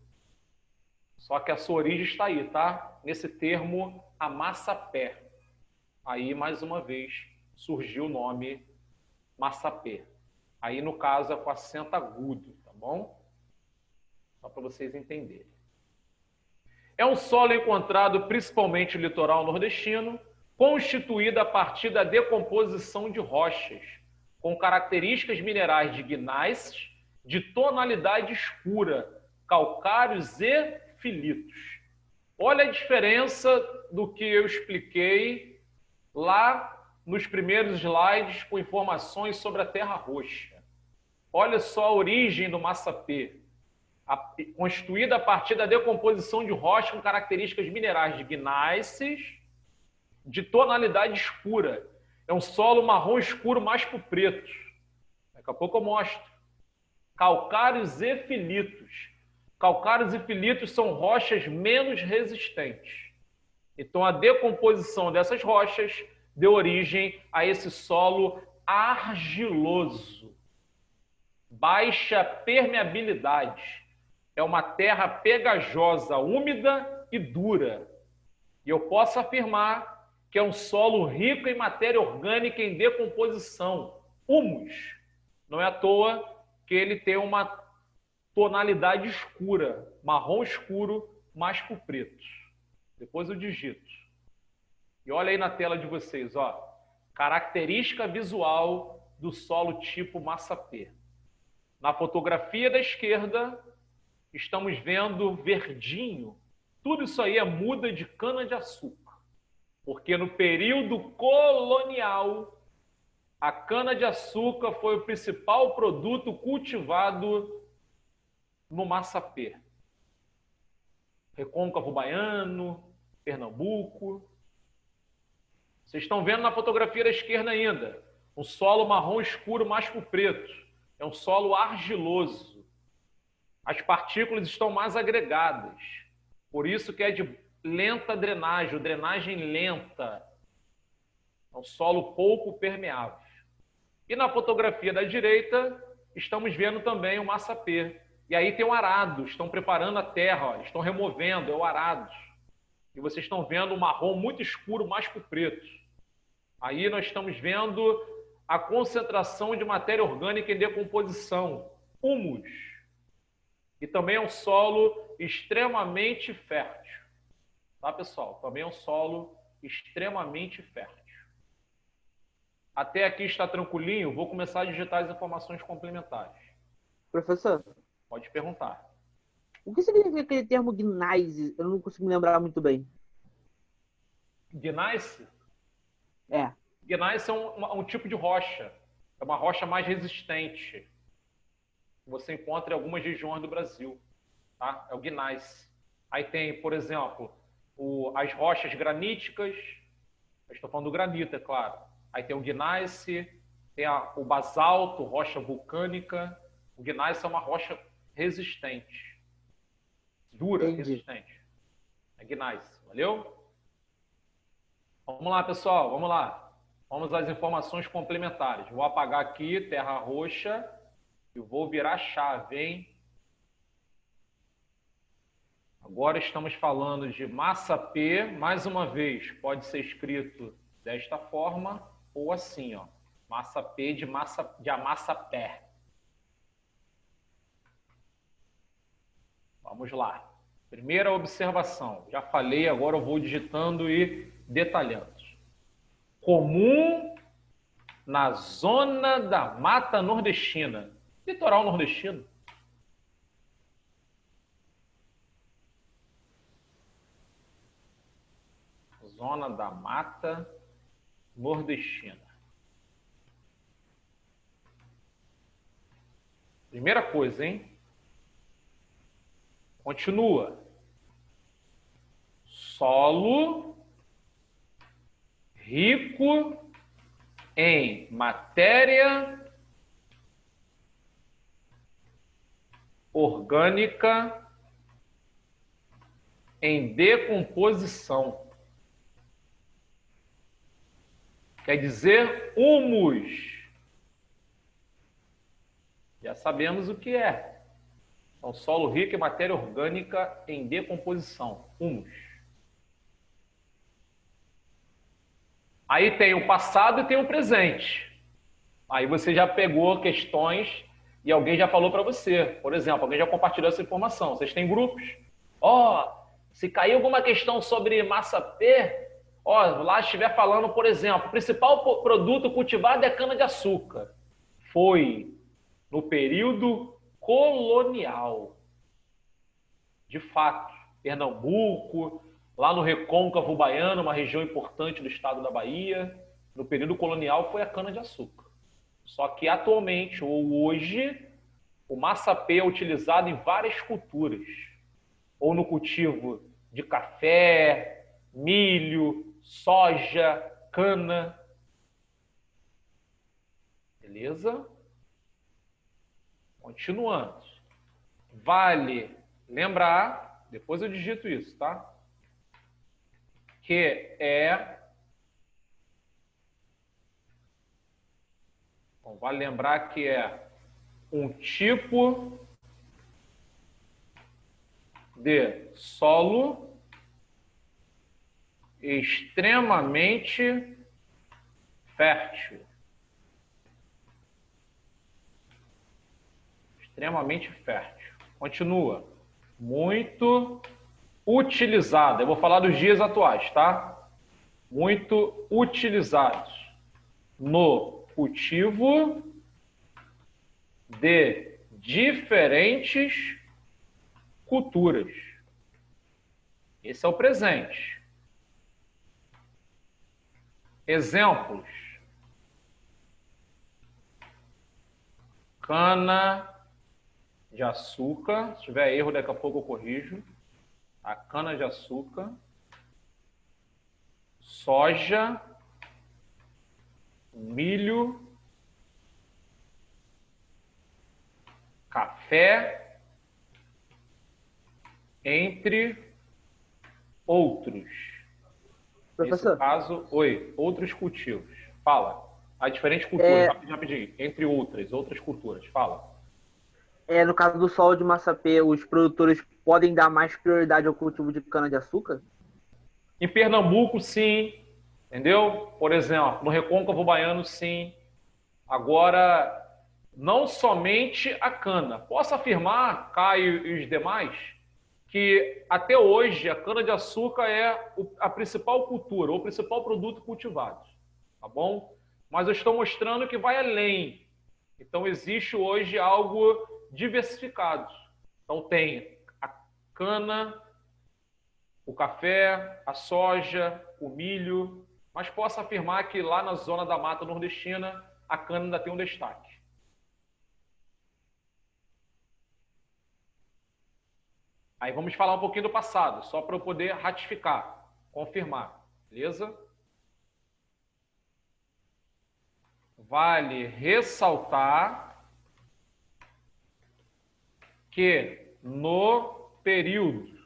Só que a sua origem está aí, tá? Nesse termo, a Massapé. Aí, mais uma vez, surgiu o nome Massapé. Aí, no caso, é com acento agudo, tá bom? Só para vocês entenderem. É um solo encontrado principalmente no litoral nordestino, constituído a partir da decomposição de rochas, com características minerais de gnáis de tonalidade escura, calcários e filitos. Olha a diferença do que eu expliquei lá nos primeiros slides com informações sobre a terra roxa. Olha só a origem do Massapé. Constituída a partir da decomposição de rocha com características minerais de gnáisses de tonalidade escura. É um solo marrom escuro mais para o preto. Daqui a pouco eu mostro. Calcários e filitos. Calcários e filitos são rochas menos resistentes. Então a decomposição dessas rochas deu origem a esse solo argiloso. Baixa permeabilidade. É uma terra pegajosa, úmida e dura. E eu posso afirmar que é um solo rico em matéria orgânica em decomposição, humus. Não é à toa que ele tem uma tonalidade escura, marrom escuro, mais para o preto. Depois eu digito. E olha aí na tela de vocês, ó. Característica visual do solo tipo Massapé. Na fotografia da esquerda, estamos vendo verdinho. Tudo isso aí é muda de cana-de-açúcar. Porque no período colonial, a cana-de-açúcar foi o principal produto cultivado no Massapé. Recôncavo Baiano, Pernambuco. Vocês estão vendo na fotografia da esquerda ainda. Um solo marrom escuro mais para o preto. É um solo argiloso. As partículas estão mais agregadas. Por isso que é de lenta drenagem lenta. É um solo pouco permeável. E na fotografia da direita, estamos vendo também o Massapé. E aí tem um arado, estão preparando a terra, ó, estão removendo, é o arado. E vocês estão vendo um marrom muito escuro mais para o preto. Aí nós estamos vendo a concentração de matéria orgânica em decomposição, humus. E também é um solo extremamente fértil. Tá, pessoal? Também é um solo extremamente fértil. Até aqui está tranquilinho? Vou começar a digitar as informações complementares. Professor, Pode perguntar. o que significa aquele termo gneiss? Eu não consigo me lembrar muito bem. Gneiss? É. Gneiss é um tipo de rocha. É uma rocha mais resistente. Você encontra em algumas regiões do Brasil. Tá? É o gneiss. Aí tem, por exemplo, as rochas graníticas. Eu estou falando do granito, é claro. Aí tem o gneiss, tem o basalto, rocha vulcânica. O gneiss é uma rocha resistente. Dura, Entendi. resistente. É gneiss, valeu? Vamos lá, pessoal, vamos lá. Vamos às informações complementares. Vou apagar aqui, terra roxa, e vou virar a chave, hein? Agora estamos falando de massa P, mais uma vez, pode ser escrito desta forma ou assim, ó. Massa P de amassa pé. Vamos lá. Primeira observação. Já falei, agora eu vou digitando e detalhando. Comum na zona da Mata Nordestina. Litoral nordestino. Zona da Mata Nordestina. Primeira coisa, hein? Continua. Solo rico em matéria orgânica em decomposição. Quer dizer, humus. Já sabemos o que é. É um solo rico em matéria orgânica em decomposição. Humus. Aí tem o passado e tem o presente. Aí você já pegou questões e alguém já falou para você. Por exemplo, alguém já compartilhou essa informação. Vocês têm grupos. Se cair alguma questão sobre massa P, lá estiver falando, por exemplo, o principal produto cultivado é cana-de-açúcar. Foi no período colonial. De fato, Pernambuco, lá no Recôncavo Baiano, uma região importante do estado da Bahia, no período colonial foi a cana-de-açúcar. Só que atualmente, ou hoje, o massa P é utilizado em várias culturas. Ou no cultivo de café, milho, soja, cana. Beleza? Continuando. Vale lembrar, depois eu digito isso, tá? Que vale lembrar que é um tipo de solo extremamente fértil. Extremamente fértil. Continua. Muito utilizado. Eu vou falar dos dias atuais, tá? Muito utilizados no cultivo de diferentes culturas. Esse é o presente. Exemplos. Cana de açúcar. Se tiver erro, daqui a pouco eu corrijo. A cana de açúcar. Soja. Milho. Café. Entre outros. Professor. Nesse caso, outros cultivos. Fala. Há diferentes culturas, rapidinho. Entre outras culturas. Fala. No caso do solo de massa P, os produtores podem dar mais prioridade ao cultivo de cana-de-açúcar? Em Pernambuco, sim. Entendeu? Por exemplo, no Recôncavo Baiano, sim. Agora, não somente a cana. Posso afirmar, Caio e os demais, que até hoje a cana-de-açúcar é a principal cultura, o principal produto cultivado. Tá bom? Mas eu estou mostrando que vai além. Então, existe hoje algo diversificado. Então, tem a cana, o café, a soja, o milho, mas posso afirmar que lá na zona da Mata Nordestina, a cana ainda tem um destaque. Aí vamos falar um pouquinho do passado, só para eu poder ratificar, confirmar, beleza? vale ressaltar que no período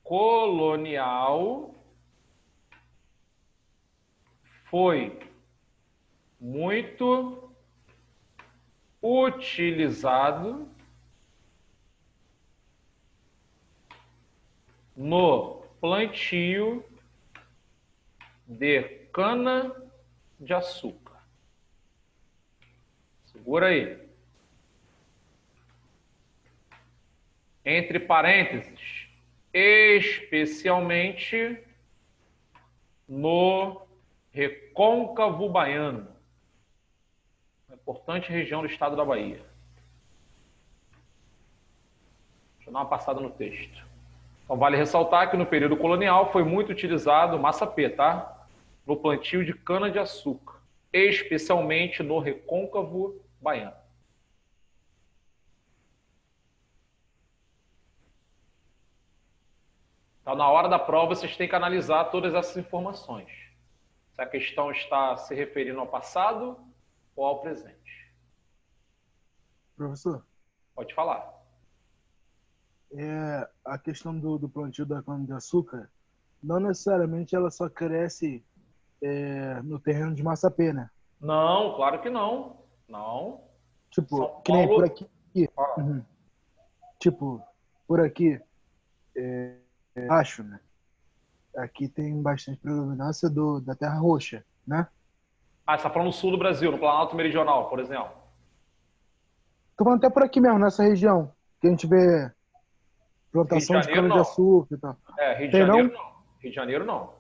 colonial foi muito utilizado no plantio de cana-de-açúcar. Segura aí. Entre parênteses, especialmente no Recôncavo Baiano, uma importante região do estado da Bahia. Deixa eu dar uma passada no texto. Então, vale ressaltar que no período colonial foi muito utilizado massapê, tá? No plantio de cana-de-açúcar, especialmente no Recôncavo Baiano. Então, na hora da prova, vocês têm que analisar todas essas informações. Se a questão está se referindo ao passado ou ao presente. Professor, Pode falar. a questão do plantio da cana-de-açúcar, não necessariamente ela só cresce no terreno de massapê, né? Não, claro que não. Não. Tipo, São que nem por Paulo... aqui. Uhum. Tipo, por aqui, acho, né? Aqui tem bastante predominância da terra roxa, né? Ah, você está falando no sul do Brasil, no Planalto Meridional, por exemplo. Tô falando até por aqui mesmo, nessa região, que a gente vê plantação de Janeiro, não. cana-de-açúcar e tal. Rio de Tem Janeiro, não? não. Rio de Janeiro, não.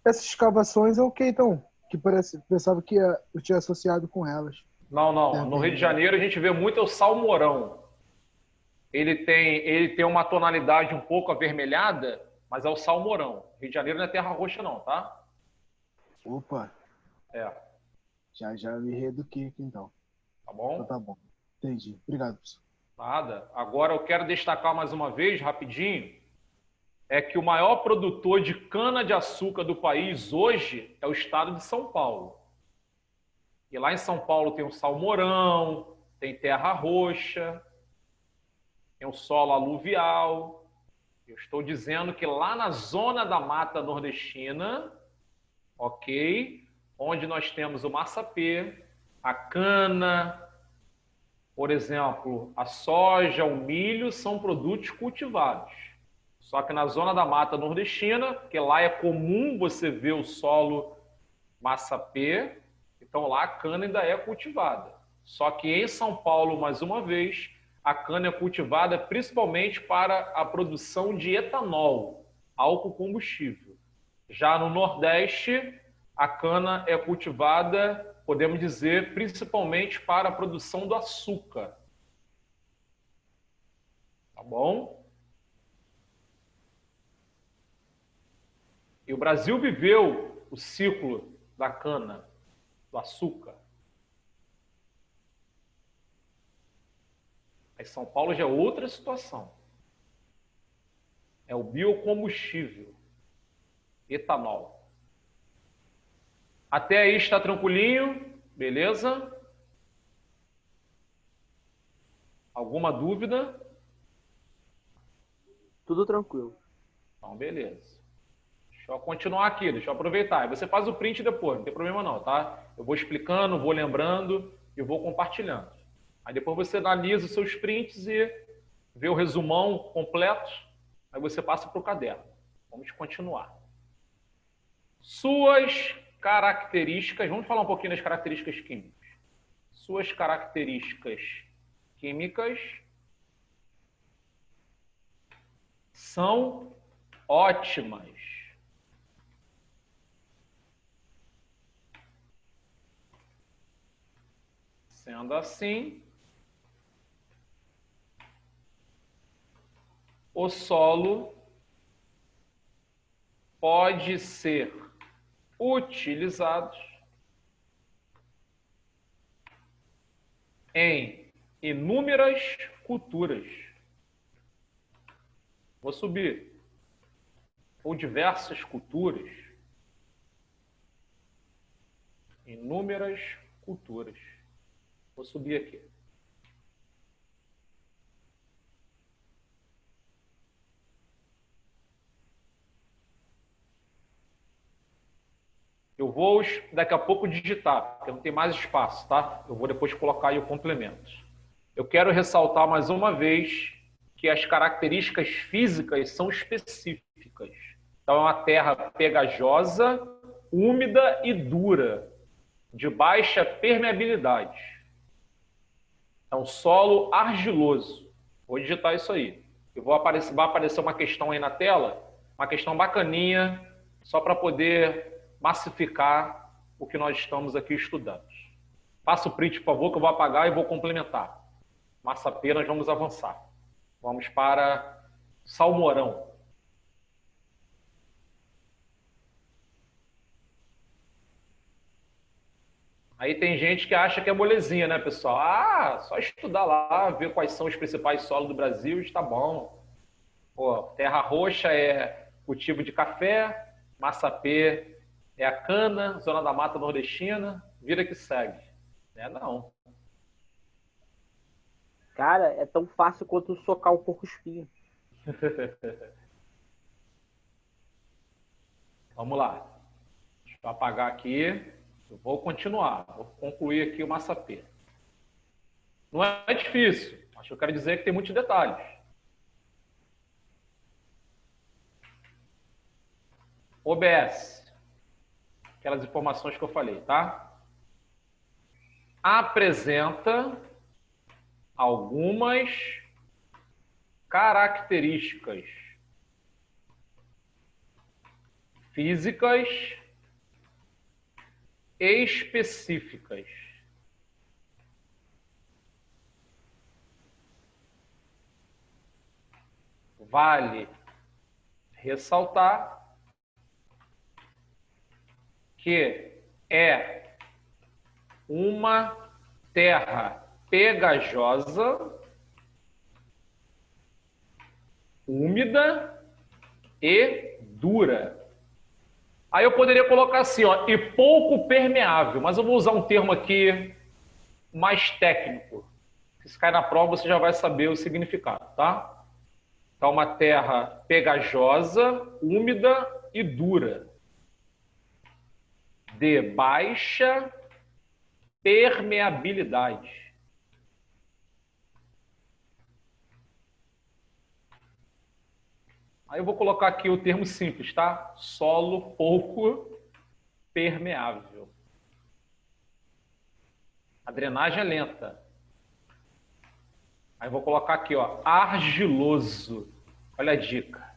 Essas escavações é o que, então? Que pensava que eu tinha associado com elas. Não, não. No Rio de Janeiro, a gente vê muito o salmourão. Ele tem uma tonalidade um pouco avermelhada, mas é o salmourão. Rio de Janeiro não é terra roxa, não, tá? Opa, É. já me reeduquei aqui, então. Tá bom? Então tá bom. Entendi. Obrigado, professor. Nada. Agora eu quero destacar mais uma vez, rapidinho, é que o maior produtor de cana-de-açúcar do país hoje é o estado de São Paulo. E lá em São Paulo tem o salmourão, tem terra roxa, tem o solo aluvial. Eu estou dizendo que lá na zona da Mata Nordestina, ok, onde nós temos o massapê, a cana, por exemplo, a soja, o milho, são produtos cultivados. Só que na zona da Mata Nordestina, porque lá é comum você ver o solo massapê, então lá a cana ainda é cultivada. Só que em São Paulo, mais uma vez, a cana é cultivada principalmente para a produção de etanol, álcool combustível. Já no Nordeste, a cana é cultivada, podemos dizer, principalmente para a produção do açúcar. Tá bom? E o Brasil viveu o ciclo da cana, do açúcar. Mas São Paulo já é outra situação. É o biocombustível, etanol. Até aí está tranquilinho? Beleza? Alguma dúvida? Tudo tranquilo. Então, beleza. Deixa eu continuar aqui, deixa eu aproveitar. Aí você faz o print depois, não tem problema não, tá? Eu vou explicando, vou lembrando e vou compartilhando. Aí depois você analisa os seus prints e vê o resumão completo. Aí você passa para o caderno. Vamos continuar. Suas características, vamos falar um pouquinho das características químicas. Suas características químicas são ótimas. Sendo assim, o solo pode ser utilizado em inúmeras culturas. Vou subir. Ou diversas culturas. Inúmeras culturas. Vou subir aqui. Eu vou daqui a pouco digitar, porque não tem mais espaço, tá? Eu vou depois colocar aí o complemento. Eu quero ressaltar mais uma vez que as características físicas são específicas. Então, é uma terra pegajosa, úmida e dura, de baixa permeabilidade. É um solo argiloso. Vou digitar isso aí. Vai aparecer uma questão aí na tela, uma questão bacaninha, só para poder massificar o que nós estamos aqui estudando. Faça o print, por favor, que eu vou apagar e vou complementar. Massa P, nós vamos avançar. Vamos para salmourão. Aí tem gente que acha que é molezinha, né, pessoal? Ah, só estudar lá, ver quais são os principais solos do Brasil, está bom. Pô, terra roxa é cultivo de café, massa P é a cana, zona da mata nordestina, vida que segue. Não. Cara, é tão fácil quanto socar um porco espinho. Vamos lá. Deixa eu apagar aqui. Eu vou continuar. Vou concluir aqui o massa P. Não é difícil. Acho que eu quero dizer que tem muitos detalhes. OBS. Aquelas informações que eu falei, tá? Apresenta algumas características físicas específicas. Vale ressaltar que é uma terra pegajosa, úmida e dura. Aí eu poderia colocar assim, ó, e pouco permeável, mas eu vou usar um termo aqui mais técnico. Se cai na prova, você já vai saber o significado, tá? Então, uma terra pegajosa, úmida e dura, de baixa permeabilidade. Aí eu vou colocar aqui o termo simples, tá? Solo pouco permeável. A drenagem é lenta. Aí eu vou colocar aqui, ó, argiloso. Olha a dica.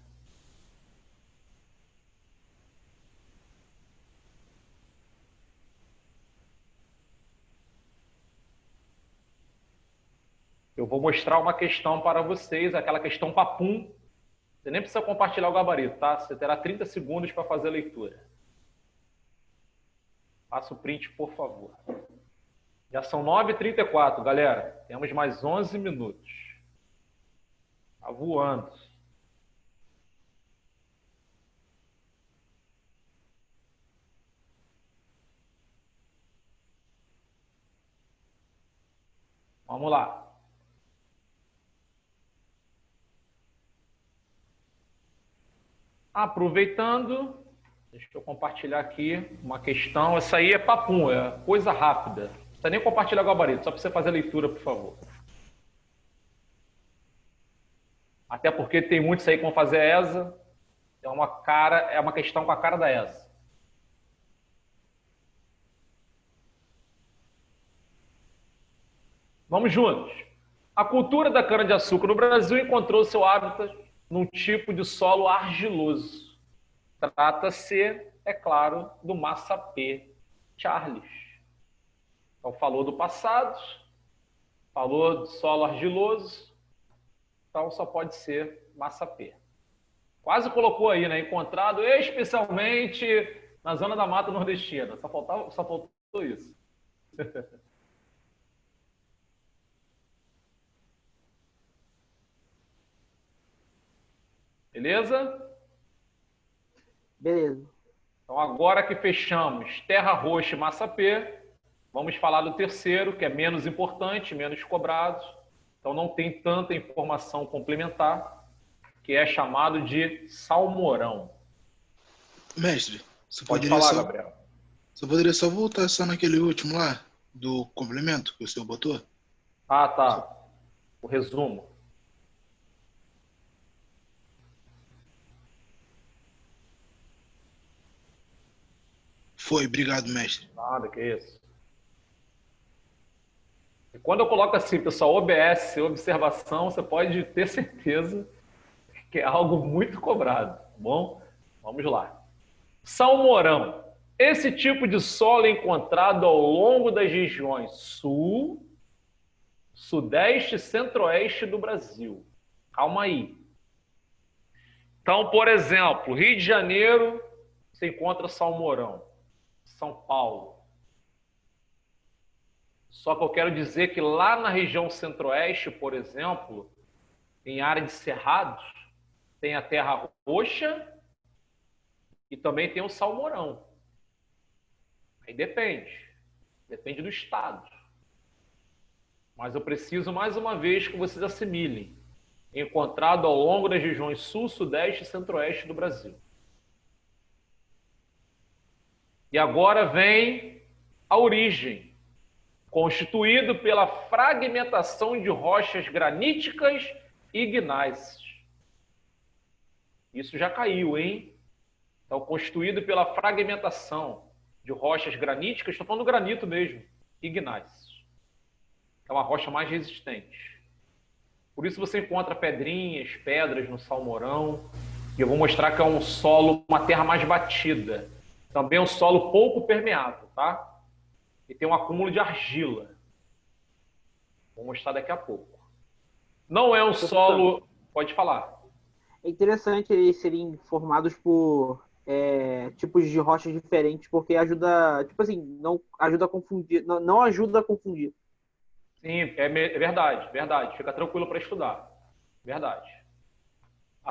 Eu vou mostrar uma questão para vocês, aquela questão papum. Você nem precisa compartilhar o gabarito, tá? Você terá 30 segundos para fazer a leitura. Faça o print, por favor. Já são 9h34, galera. Temos mais 11 minutos. Tá voando. Vamos lá. Aproveitando, deixa eu compartilhar aqui uma questão. Essa aí é papum, é coisa rápida. Não precisa nem compartilhar o gabarito, só para você fazer a leitura, por favor. Até porque tem muitos aí que vão fazer a ESA. É uma questão com a cara da ESA. Vamos juntos. A cultura da cana-de-açúcar no Brasil encontrou seu hábitat num tipo de solo argiloso. Trata-se, é claro, do Massa P. Charles. Então, falou do passado, falou do solo argiloso, então só pode ser Massa P. Quase colocou aí, né? Encontrado especialmente na zona da mata nordestina. Só faltou isso. Beleza? Beleza. Então, agora que fechamos terra roxa e massapê, vamos falar do terceiro, que é menos importante, menos cobrado. Então, não tem tanta informação complementar, que é chamado de salmourão. Mestre, Pode falar, Gabriel. você poderia só voltar só naquele último lá, do complemento que o senhor botou? Ah, tá. O resumo. Foi, obrigado, mestre. Nada, que isso. E quando eu coloco assim, pessoal, OBS, observação, você pode ter certeza que é algo muito cobrado, tá bom? Vamos lá. Salmourão. Esse tipo de solo é encontrado ao longo das regiões sul, sudeste e centro-oeste do Brasil. Calma aí. Então, por exemplo, Rio de Janeiro, você encontra salmourão. São Paulo. Só que eu quero dizer que lá na região centro-oeste, por exemplo, em área de cerrados, tem a terra roxa e também tem o salmourão. Aí depende. Depende do estado. Mas eu preciso, mais uma vez, que vocês assimilem. Encontrado ao longo das regiões sul, sudeste e centro-oeste do Brasil. E agora vem a origem, constituído pela fragmentação de rochas graníticas e ignáceas. Isso já caiu, hein? Então, constituído pela fragmentação de rochas graníticas, estou falando do granito mesmo, ignáceas. É uma rocha mais resistente. Por isso você encontra pedrinhas, pedras no salmourão. E eu vou mostrar que é um solo, uma terra mais batida. Também é um solo pouco permeável, tá? E tem um acúmulo de argila. Vou mostrar daqui a pouco. Não é um solo... Pode falar. É interessante eles serem formados por tipos de rochas diferentes, porque ajuda, tipo assim, não ajuda a confundir, não ajuda a confundir. Sim, é verdade, verdade. Fica tranquilo para estudar. Verdade.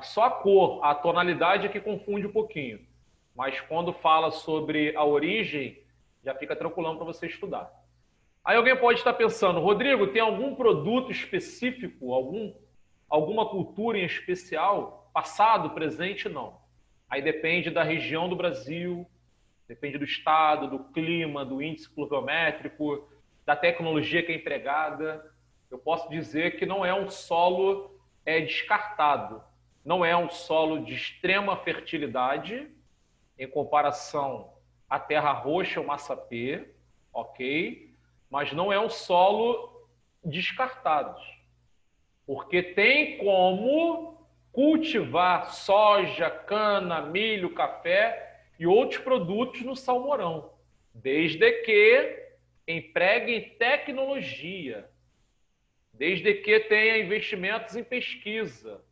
Só a cor, a tonalidade é que confunde um pouquinho. Mas quando fala sobre a origem, já fica tranquilão para você estudar. Aí alguém pode estar pensando, Rodrigo, tem algum produto específico, alguma cultura em especial? Passado, presente, não. Aí depende da região do Brasil, depende do estado, do clima, do índice pluviométrico, da tecnologia que é empregada. Eu posso dizer que não é um solo descartado. Não é um solo de extrema fertilidade, em comparação à terra roxa ou massapê, ok? Mas não é um solo descartado. Porque tem como cultivar soja, cana, milho, café e outros produtos no salmourão, desde que empreguem tecnologia, desde que tenha investimentos em pesquisa,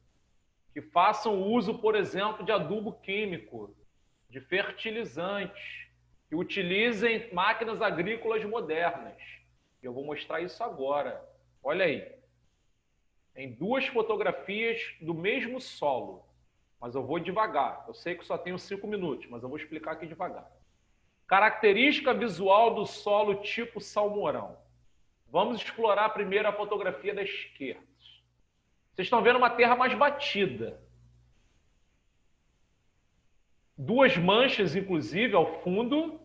que façam uso, por exemplo, de adubo químico, de fertilizantes, que utilizem máquinas agrícolas modernas. Eu vou mostrar isso agora. Olha aí. Tem duas fotografias do mesmo solo, mas eu vou devagar. Eu sei que só tenho 5 minutos, mas eu vou explicar aqui devagar. Característica visual do solo tipo salmourão. Vamos explorar primeiro a fotografia da esquerda. Vocês estão vendo uma terra mais batida. Duas manchas, inclusive, ao fundo,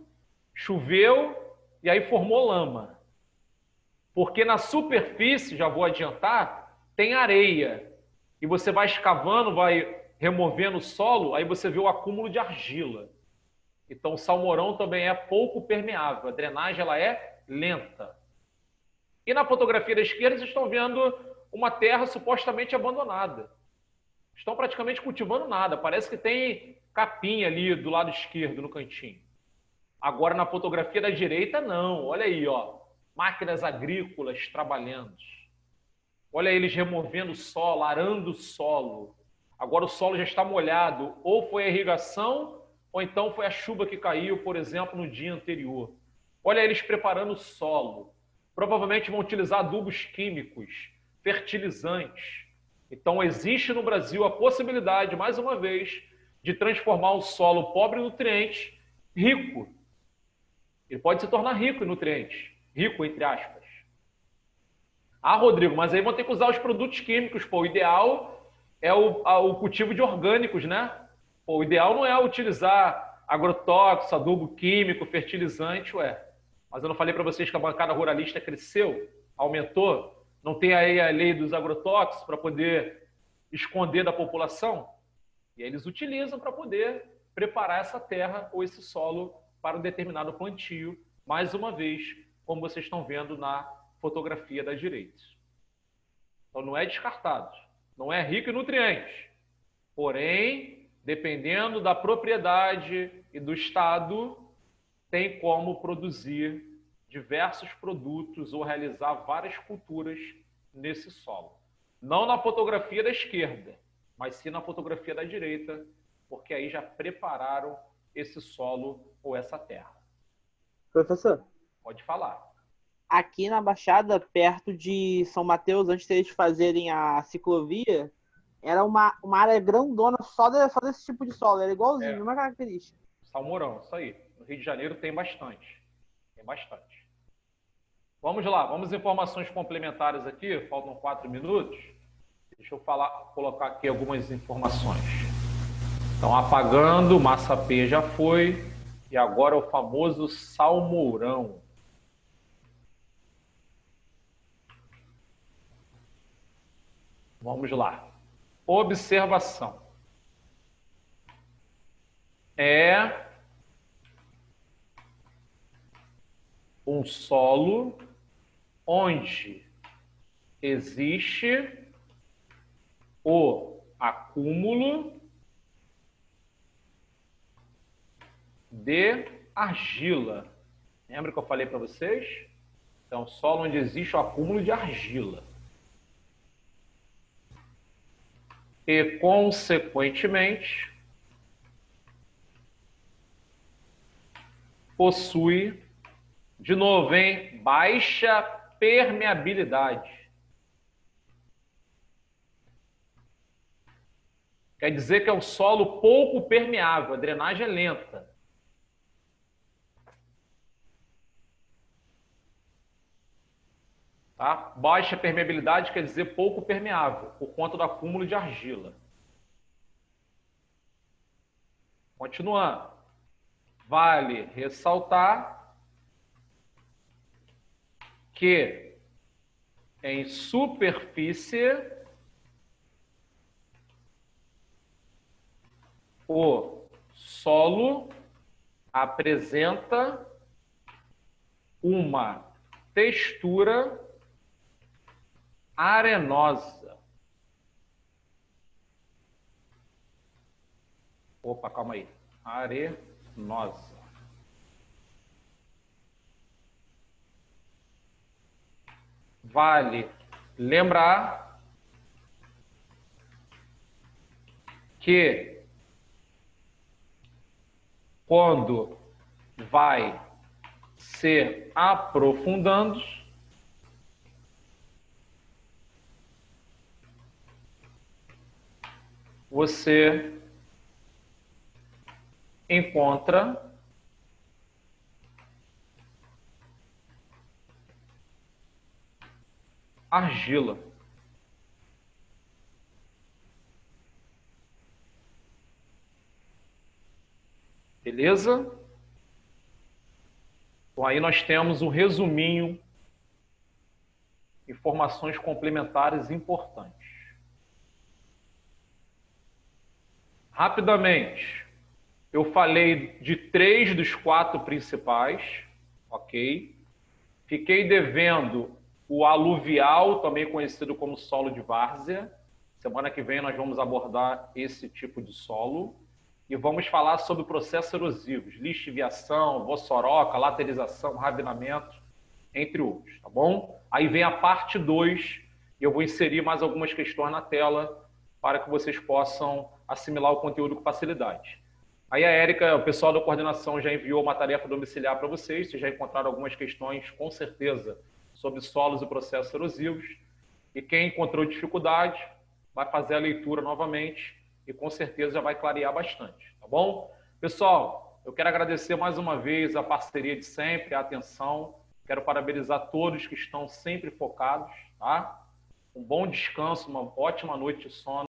choveu e aí formou lama. Porque na superfície, já vou adiantar, tem areia. E você vai escavando, vai removendo o solo, aí você vê o acúmulo de argila. Então, o salmourão também é pouco permeável. A drenagem ela é lenta. E na fotografia da esquerda, vocês estão vendo uma terra supostamente abandonada. Estão praticamente cultivando nada. Parece que tem capim ali do lado esquerdo, no cantinho. Agora, na fotografia da direita, não. Olha aí, ó. Máquinas agrícolas trabalhando. Olha eles removendo o solo, arando o solo. Agora o solo já está molhado. Ou foi a irrigação, ou então foi a chuva que caiu, por exemplo, no dia anterior. Olha eles preparando o solo. Provavelmente vão utilizar adubos químicos, fertilizantes. Então existe no Brasil a possibilidade, mais uma vez, de transformar o solo pobre em nutrientes rico. Ele pode se tornar rico em nutrientes. Rico, entre aspas. Ah, Rodrigo, mas aí vão ter que usar os produtos químicos. Pô, o ideal é o cultivo de orgânicos, né? Pô, o ideal não é utilizar agrotóxico, adubo químico, fertilizante, ué. Mas eu não falei para vocês que a bancada ruralista cresceu, aumentou? Não tem aí a lei dos agrotóxicos para poder esconder da população? E aí eles utilizam para poder preparar essa terra ou esse solo para um determinado plantio, mais uma vez, como vocês estão vendo na fotografia da direita. Então não é descartado, não é rico em nutrientes. Porém, dependendo da propriedade e do estado, tem como produzir diversos produtos ou realizar várias culturas nesse solo. Não na fotografia da esquerda, mas sim na fotografia da direita, porque aí já prepararam esse solo ou essa terra. Professor, Pode falar. aqui na Baixada, perto de São Mateus, antes deles fazerem a ciclovia, era uma área grandona só desse tipo de solo. Era igualzinho, mesma característica. Salmourão, isso aí. No Rio de Janeiro tem bastante. Tem bastante. Vamos lá, vamos informações complementares aqui. Faltam 4 minutos. Deixa eu colocar aqui algumas informações. Então, apagando, massa P já foi. E agora o famoso salmourão. Vamos lá. Observação. É um solo onde existe o acúmulo de argila. Lembra que eu falei para vocês? Então, solo onde existe o acúmulo de argila. E, consequentemente, possui, de novo, hein, baixa permeabilidade. Quer dizer que é um solo pouco permeável, a drenagem é lenta. Tá? Baixa permeabilidade quer dizer pouco permeável, por conta do acúmulo de argila. Continuando. Vale ressaltar que em superfície o solo apresenta uma textura arenosa. Opa, calma aí. Arenosa. Vale lembrar que quando vai se aprofundando, você encontra argila. Beleza? Então, aí nós temos um resuminho, informações complementares importantes. Rapidamente, eu falei de 3 dos 4 principais, ok? Fiquei devendo o aluvial, também conhecido como solo de várzea. Semana que vem nós vamos abordar esse tipo de solo. E vamos falar sobre processos erosivos, lixiviação, vossoroca, laterização, ravinamento, entre outros, tá bom? Aí vem a parte 2, e eu vou inserir mais algumas questões na tela para que vocês possam assimilar o conteúdo com facilidade. Aí a Érica, o pessoal da coordenação já enviou uma tarefa domiciliar para vocês, vocês já encontraram algumas questões, com certeza, sobre solos e processos erosivos. E quem encontrou dificuldade vai fazer a leitura novamente e com certeza já vai clarear bastante, tá bom? Pessoal, eu quero agradecer mais uma vez a parceria de sempre, a atenção. Quero parabenizar todos que estão sempre focados, tá? Um bom descanso, uma ótima noite de sono.